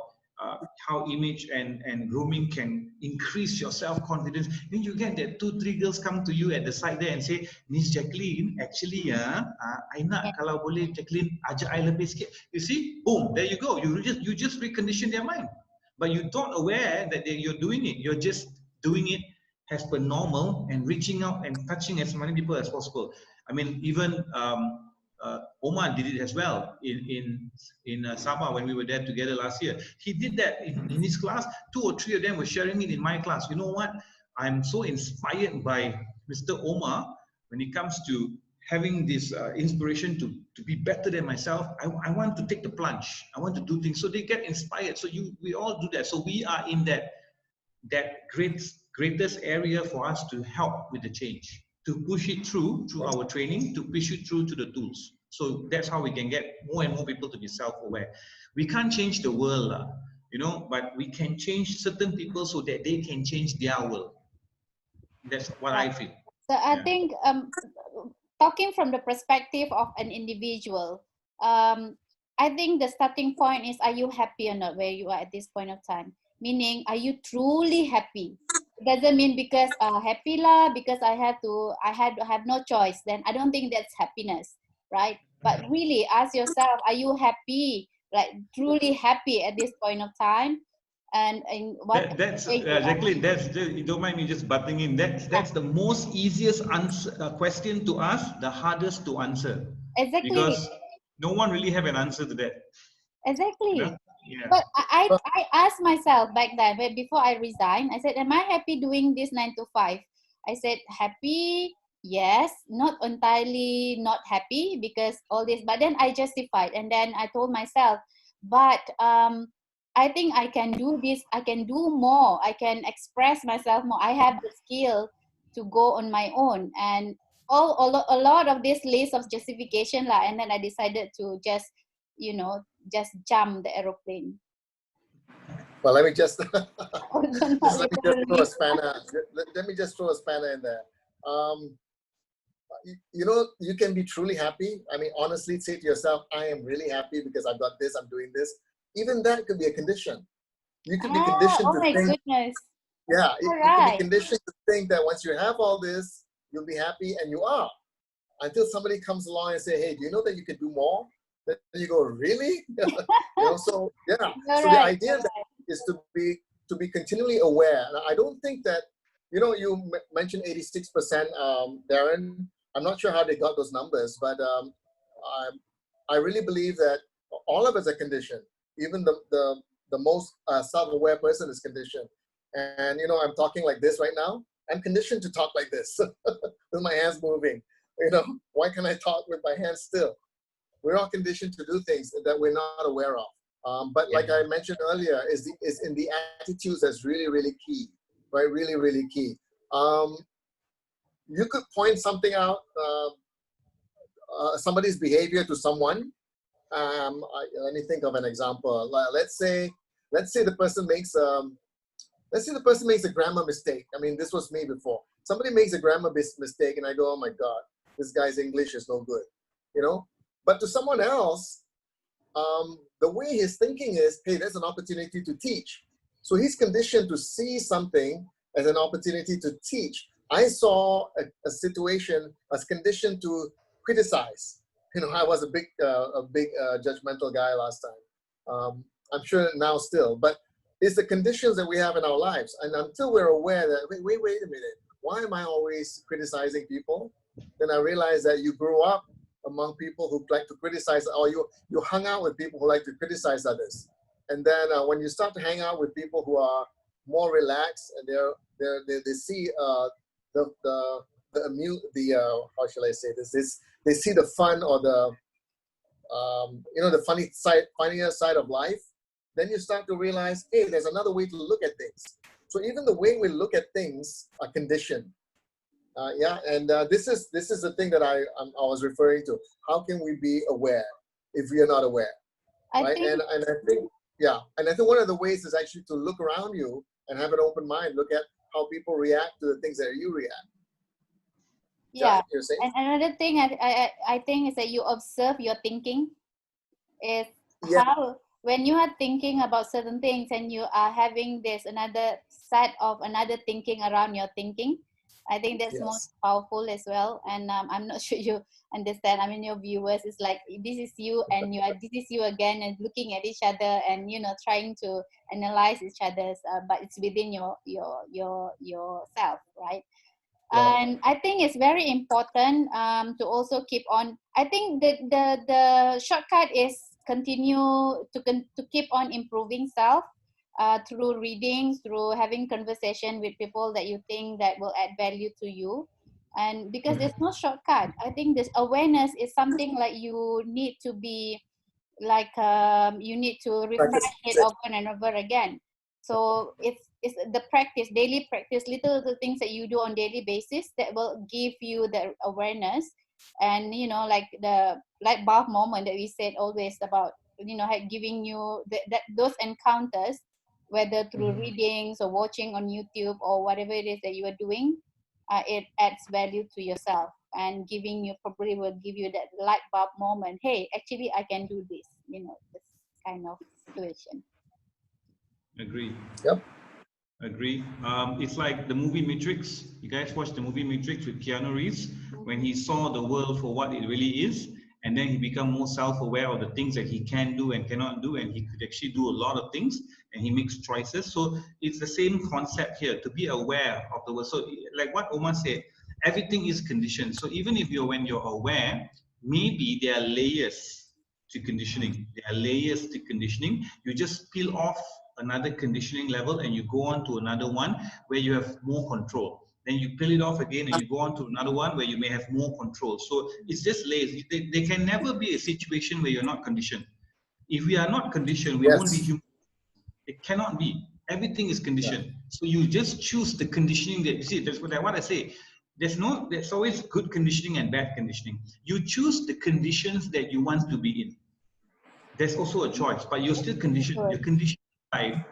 how image and grooming can increase your self-confidence. Then you get that 2-3 girls come to you at the side there and say, Miss Jacqueline, actually I nak kalau boleh Jacqueline ajak I lebih sikit. You see, boom, there you go. You just recondition their mind, but you're not aware that you're doing it. You're just doing it as per normal and reaching out and touching as many people as possible. I mean, even Omar did it as well in Sabah when we were there together last year. He did that in his class. 2 or 3 of them were sharing it in my class. You know what? I'm so inspired by Mr. Omar when it comes to having this inspiration to be better than myself. I want to take the plunge. I want to do things. So they get inspired. So we all do that. So we are in that greatest area for us to help with the change, to push it through our training, to push it through to the tools. So that's how we can get more and more people to be self-aware. We can't change the world, you know, but we can change certain people so that they can change their world. That's what I feel. So I think talking from the perspective of an individual, I think the starting point is, are you happy or not where you are at this point of time? Meaning, are you truly happy? It doesn't mean because happy lah, because I have no choice. Then I don't think that's happiness, right? But really ask yourself, are you happy, like truly happy at this point of time? And what that's Jacqueline, you don't mind me just butting in. That's the most easiest question to ask, the hardest to answer. Exactly. Because no one really have an answer to that. Exactly. You know? Yeah. But I asked myself back then, before I resigned, I said, am I happy doing this 9 to 5? I said, happy, yes, not entirely not happy because all this, but then I justified. And then I told myself, but I think I can do this, I can do more, I can express myself more. I have the skill to go on my own. And a lot of this list of justification, and then I decided to just, jump the aeroplane. Well, let me just throw a spanner. Let me just throw a spanner in there. You know, you can be truly happy. I mean, honestly, say to yourself, I am really happy because I've got this, I'm doing this. Even that could be a condition. You could be conditioned to think. Goodness. Yeah, you could be conditioned to think that once you have all this, you'll be happy, and you are, until somebody comes along and say, hey, do you know that you can do more? Then you go, really? So yeah. You're So the right. idea is to be continually aware. And I don't think that, you mentioned 86%, Darren. I'm not sure how they got those numbers, but I really believe that all of us are conditioned. Even the most self-aware person is conditioned. And I'm talking like this right now. I'm conditioned to talk like this with my hands moving. Why can't I talk with my hands still? We're all conditioned to do things that we're not aware of. But like I mentioned earlier, is in the attitudes that's really, really key, right? Really, really key. You could point something out, somebody's behavior to someone. Let me think of an example. Let's say the person makes a grammar mistake. I mean, this was me before. Somebody makes a grammar mistake, and I go, "Oh my God, this guy's English is no good," But to someone else, the way he's thinking is, "Hey, there's an opportunity to teach." So he's conditioned to see something as an opportunity to teach. I saw a situation as conditioned to criticize. I was a big judgmental guy last time. I'm sure now still, but it's the conditions that we have in our lives. And until we're aware that, wait a minute, why am I always criticizing people? Then I realized that you grew up among people who like to criticize, or you hung out with people who like to criticize others. And then when you start to hang out with people who are more relaxed, and they see how shall I say this? They see the fun, or the the funnier side of life. Then you start to realize, hey, there's another way to look at things. So even the way we look at things are conditioned. And this is the thing that I was referring to. How can we be aware if we are not aware, right? And I think one of the ways is actually to look around you and have an open mind. Look at how people react to the things that you react. Yeah. You're saying? And another thing I think is that you observe your thinking. Is how when you are thinking about certain things and you are having this another set of another thinking around your thinking, I think that's most powerful as well. And I'm not sure you understand. I mean, your viewers is like, this is you and this is you again, and looking at each other and trying to analyze each other's, but it's within yourself, right? And I think it's very important to also keep on. I think the shortcut is continue to keep on improving self through readings, through having conversation with people that you think that will add value to you. And because there's no shortcut, I think this awareness is something like you need to be like you need to refresh it over and over again. So it's the practice, daily practice, little things that you do on daily basis that will give you the awareness. And like the light bulb moment that we said always about, giving you those encounters, whether through readings or watching on YouTube or whatever it is that you are doing, it adds value to yourself, and giving you probably will give you that light bulb moment. Hey, actually I can do this, this kind of situation. Agree. Yep. Agree. It's like the movie Matrix. You guys watched the movie Matrix with Keanu Reeves when he saw the world for what it really is, and then he become more self-aware of the things that he can do and cannot do, and he could actually do a lot of things, and he makes choices. So it's the same concept here, to be aware of the world. So like what Omar said, everything is conditioned. So even if when you're aware, maybe there are layers to conditioning. There are layers to conditioning. You just peel off another conditioning level and you go on to another one where you have more control. Then you peel it off again and you go on to another one where you may have more control. So it's just layers. There can never be a situation where you're not conditioned. If we are not conditioned, we won't be human. It cannot be. Everything is conditioned. So you just choose the conditioning that you see. That's what I say. There's always good conditioning and bad conditioning. You choose the conditions that you want to be in. There's also a choice, but you're still conditioned. You're conditioned by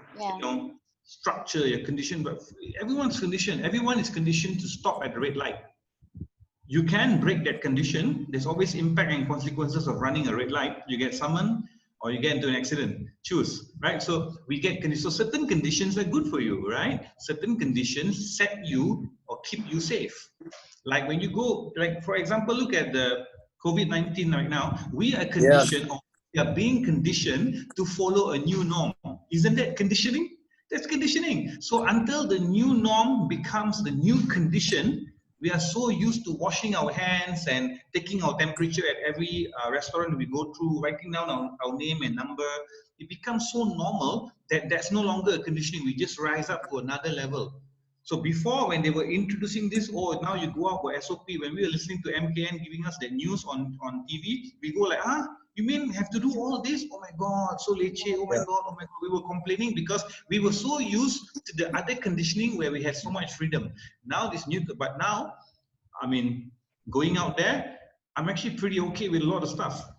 structure. You're conditioned, but everyone's conditioned. Everyone is conditioned to stop at the red light. You can break that condition. There's always impact and consequences of running a red light. You get summoned or you get into an accident. Choose, right? So we get conditions. So certain conditions are good for you, right? Certain conditions set you or keep you safe. Like when you go, like for example, look at the COVID-19 right now. We are Yes. conditioned, or we are being conditioned to follow a new norm. Isn't that conditioning? That's conditioning. So until the new norm becomes the new condition, we are so used to washing our hands and taking our temperature at every restaurant we go through, writing down our name and number. It becomes so normal that that's no longer a conditioning. We just rise up to another level. So before, when they were introducing this, oh, now you go out for SOP. When we were listening to MKN giving us the news on TV, we go like, you mean have to do all this? Oh my God, so leche. Oh my Yeah. God, oh my God. We were complaining because we were so used to the other conditioning where we had so much freedom. Now this new, but now, I mean, going out there, I'm actually pretty okay with a lot of stuff.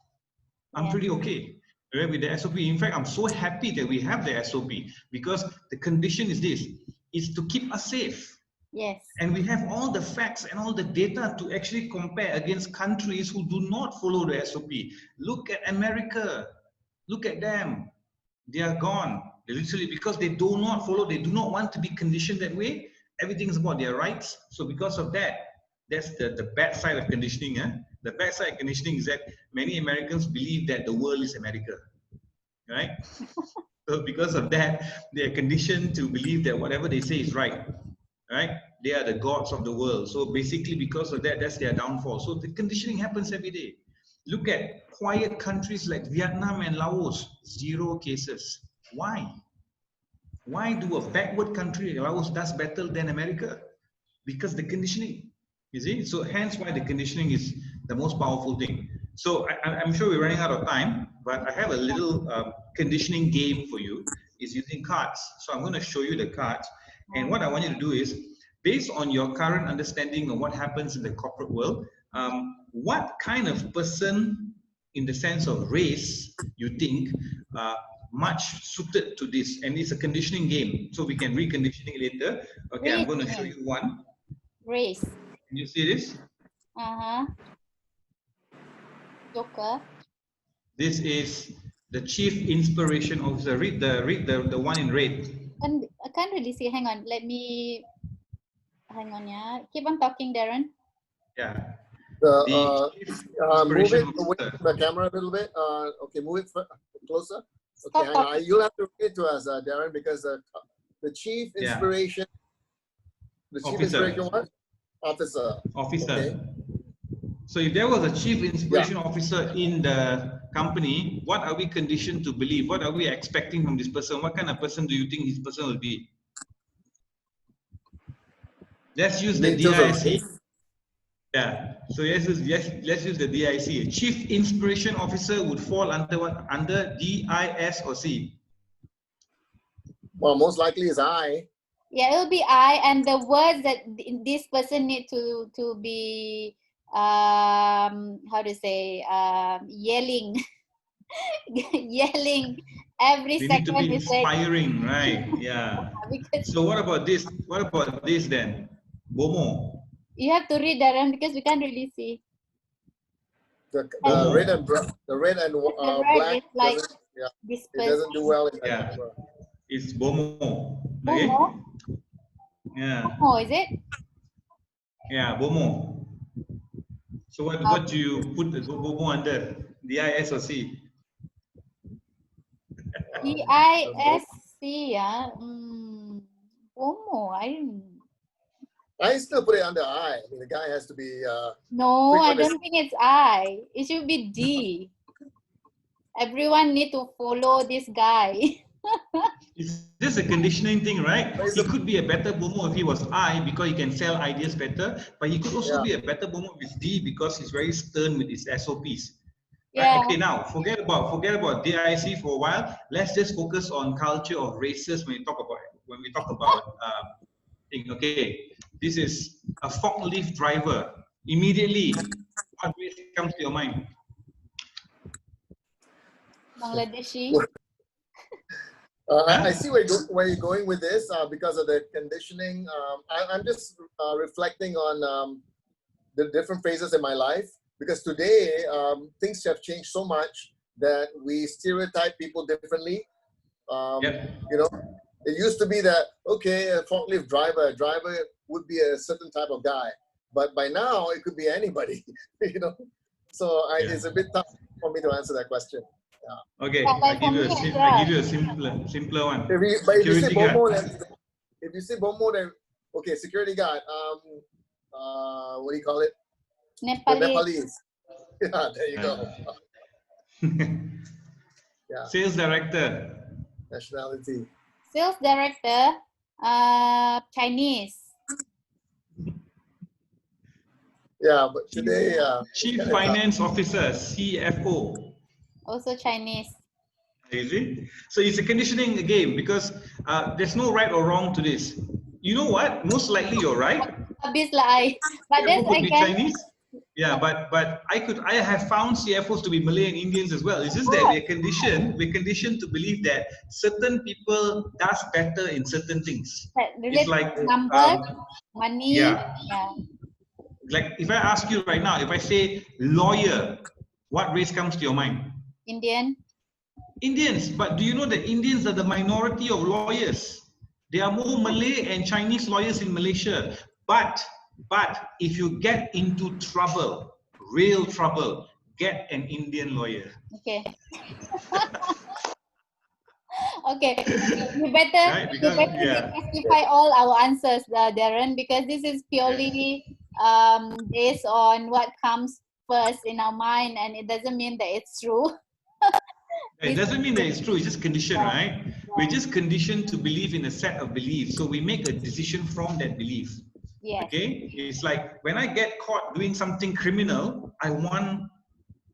I'm pretty okay with the SOP. In fact, I'm so happy that we have the SOP because the condition is this, is to keep us safe. Yes. And we have all the facts and all the data to actually compare against countries who do not follow the SOP. Look at America. Look at them. They are gone. They literally, because they do not follow, they do not want to be conditioned that way. Everything is about their rights. So because of that, that's the bad side of conditioning. The bad side of conditioning is that many Americans believe that the world is America. Right? So because of that, they are conditioned to believe that whatever they say is right. Right? They are the gods of the world. So basically, because of that, that's their downfall. So the conditioning happens every day. Look at quiet countries like Vietnam and Laos, 0 cases. Why? Why do a backward country like Laos does better than America? Because the conditioning, you see? So hence why the conditioning is the most powerful thing. So I'm sure we're running out of time, but I have a little conditioning game for you. It's using cards. So I'm going to show you the cards. And what I want you to do is, based on your current understanding of what happens in the corporate world, what kind of person in the sense of race you think much suited to this? And it's a conditioning game, so we can recondition it later. Okay, I'm going to show you one. Race. Can you see this? Joker. This is the Chief Inspiration Officer. Read the one in red. I can't really see. Hang on. Let me. Hang on, yeah. Keep on talking, Darren. Yeah. The, move it Officer. away from the camera a little bit. Okay, move it closer. Stop Okay, hang on. You'll have to read it to us, Darren, because the Chief Inspiration, the Chief Inspiration what? Officer. Officer. Okay. So if there was a Chief Inspiration Officer in the company, what are we conditioned to believe? What are we expecting from this person? What kind of person do you think this person will be? Let's use the DIC. Yeah. So let's use the DIC. Chief Inspiration Officer would fall under what? Under D, I, S, or C? Well, most likely is I. Yeah, it will be I, and the words that this person need to be how to say yelling yelling every they second. Need to be inspiring, right? Yeah. So what about this? What about this then? Bomo. You have to read Darren because we can't really see. The red and black is like it doesn't do well in that camera. It's Bomo. Okay? Bomo? Yeah. Bomo, is it? Yeah, Bomo. So what do you put the Bomo under? D-I-S or C? D-I-S-C, yeah. Bomo, I still put it under I. I mean, the guy has to be. No, I don't think it's I. It should be D. Everyone need to follow this guy. It's just a conditioning thing, right? He could be a better Bomo if he was I because he can sell ideas better, but he could also be a better Bomo with D because he's very stern with his SOPs. Right? Okay, now forget about DIC for a while. Let's just focus on culture of races when we talk about thing. Okay, this is a forklift driver. Immediately, what race comes to your mind? Bangladeshi. I see where you're going with this because of the conditioning. I'm just reflecting on the different phases in my life, because today things have changed so much that we stereotype people differently. You know, it used to be that, okay, a forklift driver would be a certain type of guy. but by now it could be anybody, you know. So it's a bit tough for me to answer that question. Yeah. Okay, Yeah, like for me as I well. give you a simpler one. If you see Security guard. Bomo, then if you see Bomo, then okay, security guard. What do you call it? The Nepali. Nepalese. Yeah, there you go. Yeah. Sales director. Nationality. Sales director, Chinese. Yeah, but today, Chief Finance Officer, CFO. Also Chinese. Is it? So it's a conditioning game because there's no right or wrong to this. You know what? Most likely you're right. Habis lah I. But CFO then could be again, Chinese. Yeah, but I have found CFOs to be Malay and Indians as well. It's just that we're conditioned to believe that certain people does better in certain things. It's like numbers, money. yeah. Like if I ask you right now, if I say lawyer, what race comes to your mind? Indian. Indians. But do you know that Indians are the minority of lawyers? There are more Malay and Chinese lawyers in Malaysia. But if you get into trouble, real trouble, get an Indian lawyer. Okay. Okay. You better, Right? Because, justify all our answers, Darren, because this is purely based on what comes first in our mind, and it doesn't mean that it's true. It doesn't mean that it's true. It's just conditioned, right? Yeah. We're just conditioned to believe in a set of beliefs. So we make a decision from that belief. Yes. Okay? It's like when I get caught doing something criminal, I want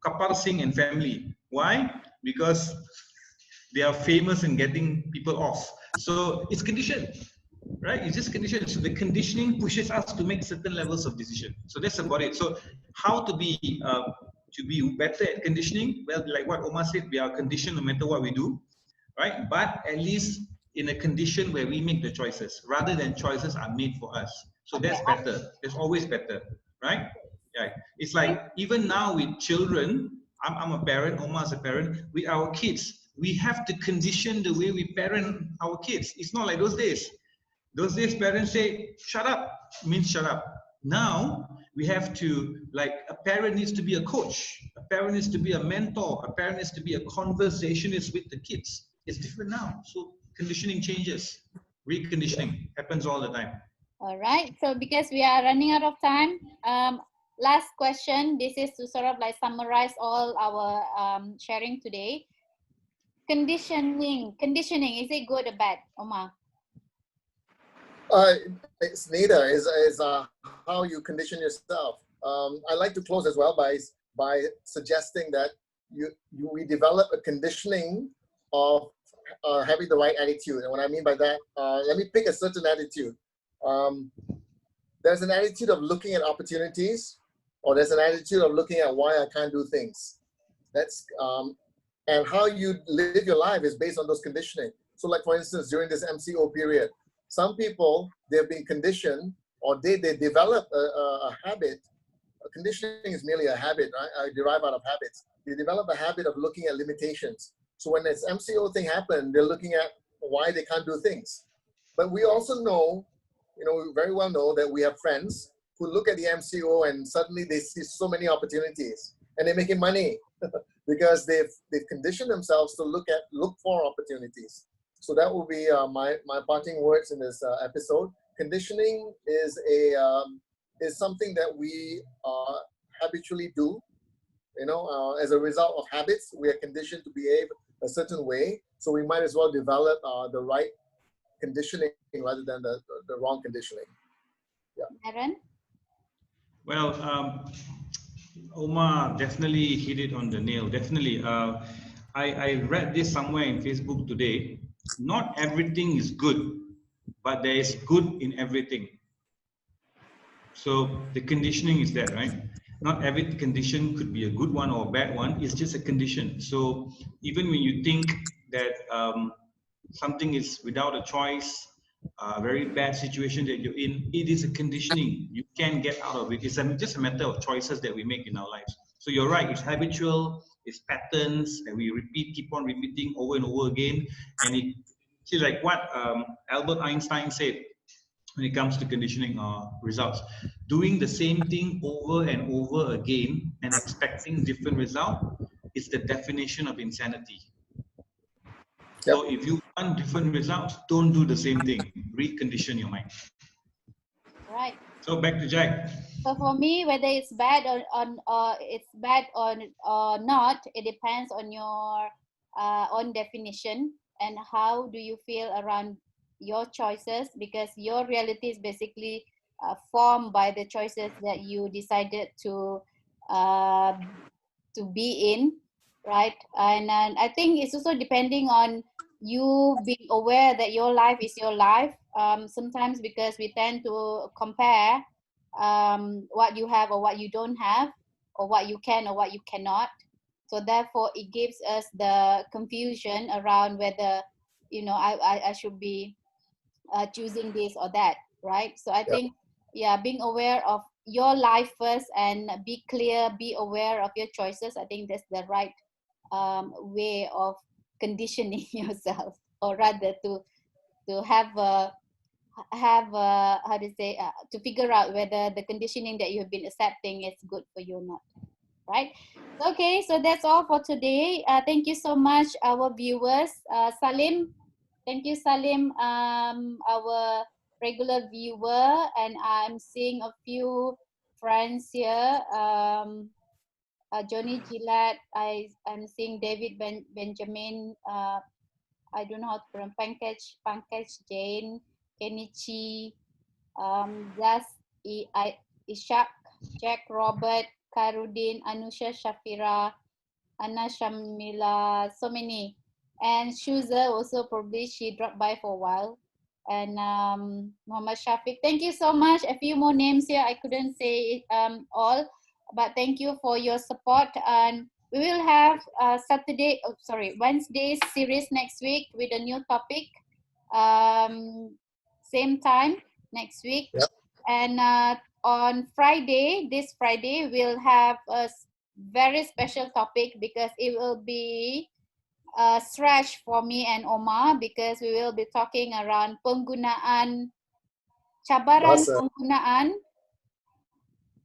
Kapal Singh and family. Why? Because they are famous in getting people off. So it's conditioned, right? It's just conditioned. So the conditioning pushes us to make certain levels of decision. So that's about it. So how to be better at conditioning? Well, like what Omar said, we are conditioned no matter what we do, right? But at least in a condition where we make the choices rather than choices are made for us. So that's better. It's always better, right? Yeah. It's like even now with children, I'm a parent, Omar's a parent, with our kids, we have to condition the way we parent our kids. It's not like those days. Those days parents say, shut up, means shut up. Now we have to, like, a parent needs to be a coach, a parent needs to be a mentor, a parent needs to be a conversationist with the kids. It's different now. So conditioning changes. Reconditioning happens all the time. All right. So because we are running out of time, last question. This is to sort of like summarize all our sharing today. Conditioning, is it good or bad, Omar? It's neither. Is how you condition yourself. I like to close as well by suggesting that we develop a conditioning of having the right attitude. And what I mean by that, let me pick a certain attitude. There's an attitude of looking at opportunities, or there's an attitude of looking at why I can't do things. That's and how you live your life is based on those conditioning. So, like for instance, during this MCO period, some people, they've been conditioned, or they develop a habit. Conditioning is merely a habit, right? I derive out of habits. They develop a habit of looking at limitations. So when this MCO thing happened, they're looking at why they can't do things. But we also know, we very well know that we have friends who look at the MCO and suddenly they see so many opportunities and they're making money because they've conditioned themselves to look for opportunities. So that will be my parting words in this episode. Conditioning is something that we habitually do. As a result of habits, we are conditioned to behave a certain way. So we might as well develop the right conditioning rather than the wrong conditioning. Yeah. Aaron? Well, Omar definitely hit it on the nail. Definitely. I read this somewhere in Facebook today. Not everything is good, but there is good in everything. So the conditioning is that, right? Not every condition could be a good one or a bad one. It's just a condition. So even when you think that something is without a choice, a very bad situation that you're in, it is a conditioning. You can't get out of it. It's just a matter of choices that we make in our lives. So you're right, it's habitual, it's patterns that we keep on repeating over and over again. And see, like what Albert Einstein said, when it comes to conditioning results. Doing the same thing over and over again and expecting different result is the definition of insanity. Yep. So if you want different results, don't do the same thing. Recondition your mind. Right. So back to Jack. So for me, whether it's bad or it's bad or not, it depends on your own definition and how do you feel around your choices, because your reality is basically formed by the choices that you decided uh, to be in, right? And I think it's also depending on you being aware that your life is your life. Sometimes because we tend to compare what you have or what you don't have, or what you can or what you cannot. So therefore, it gives us the confusion around whether, I should be choosing this or that, right? So I Yep. think, yeah, being aware of your life first and be clear, be aware of your choices. I think that's the right way of conditioning yourself, or rather to have how to say to figure out whether the conditioning that you have been accepting is good for you or not, right? Okay, so that's all for today. Thank you so much, our viewers. Salim, thank you, Salim, our regular viewer, and I'm seeing a few friends here. Johnny Gillette, I'm seeing David Benjamin. I don't know how to pronounce Pankaj Jain, Kenichi, Zas Ishak, Jack Robert, Karudin, Anusha Shafira, Anna Shamila, so many. And Shuza also, probably she dropped by for a while. And Muhammad Shafiq. Thank you so much. A few more names here. I couldn't say all, but thank you for your support. And we will have Wednesday series next week with a new topic. Same time next week. Yep. And on Friday, this Friday, we'll have a very special topic because it will be a stretch for me and Omar, because we will be talking around cabaran Bahasa. penggunaan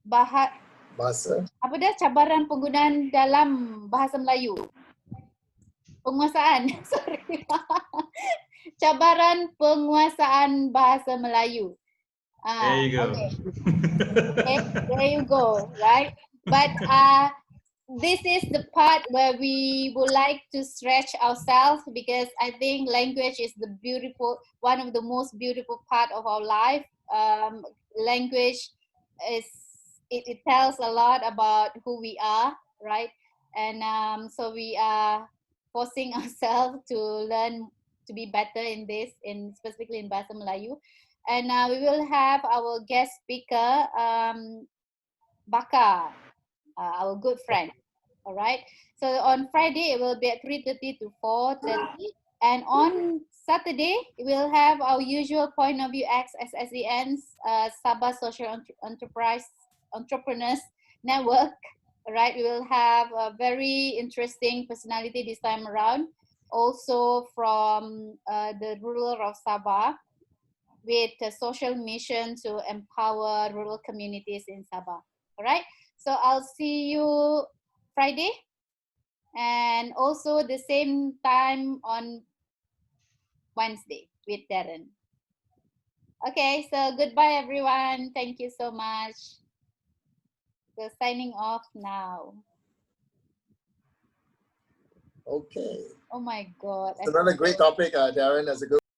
Bahasa. apa dah cabaran penggunaan dalam bahasa Melayu. Penguasaan, sorry. Cabaran penguasaan bahasa Melayu. There you go. Okay. Okay, there you go, right? But this is the part where we would like to stretch ourselves, because I think language is one of the most beautiful part of our life. Language it tells a lot about who we are, right? And so we are forcing ourselves to learn to be better in this, specifically in Bahasa Melayu. And we will have our guest speaker, Baka, our good friend. All right. So on Friday, it will be at 3:30 to 4:30. And on Saturday, we'll have our usual Point of View X SSEN's Sabah Social Entrepreneurs Network. All right. We will have a very interesting personality this time around, also from the ruler of Sabah, with a social mission to empower rural communities in Sabah. All right. So I'll see you Friday, and also the same time on Wednesday with Darren. Okay, so goodbye everyone. Thank you so much. So signing off now. Okay. Oh my God. It's another great topic, Darren. That's a good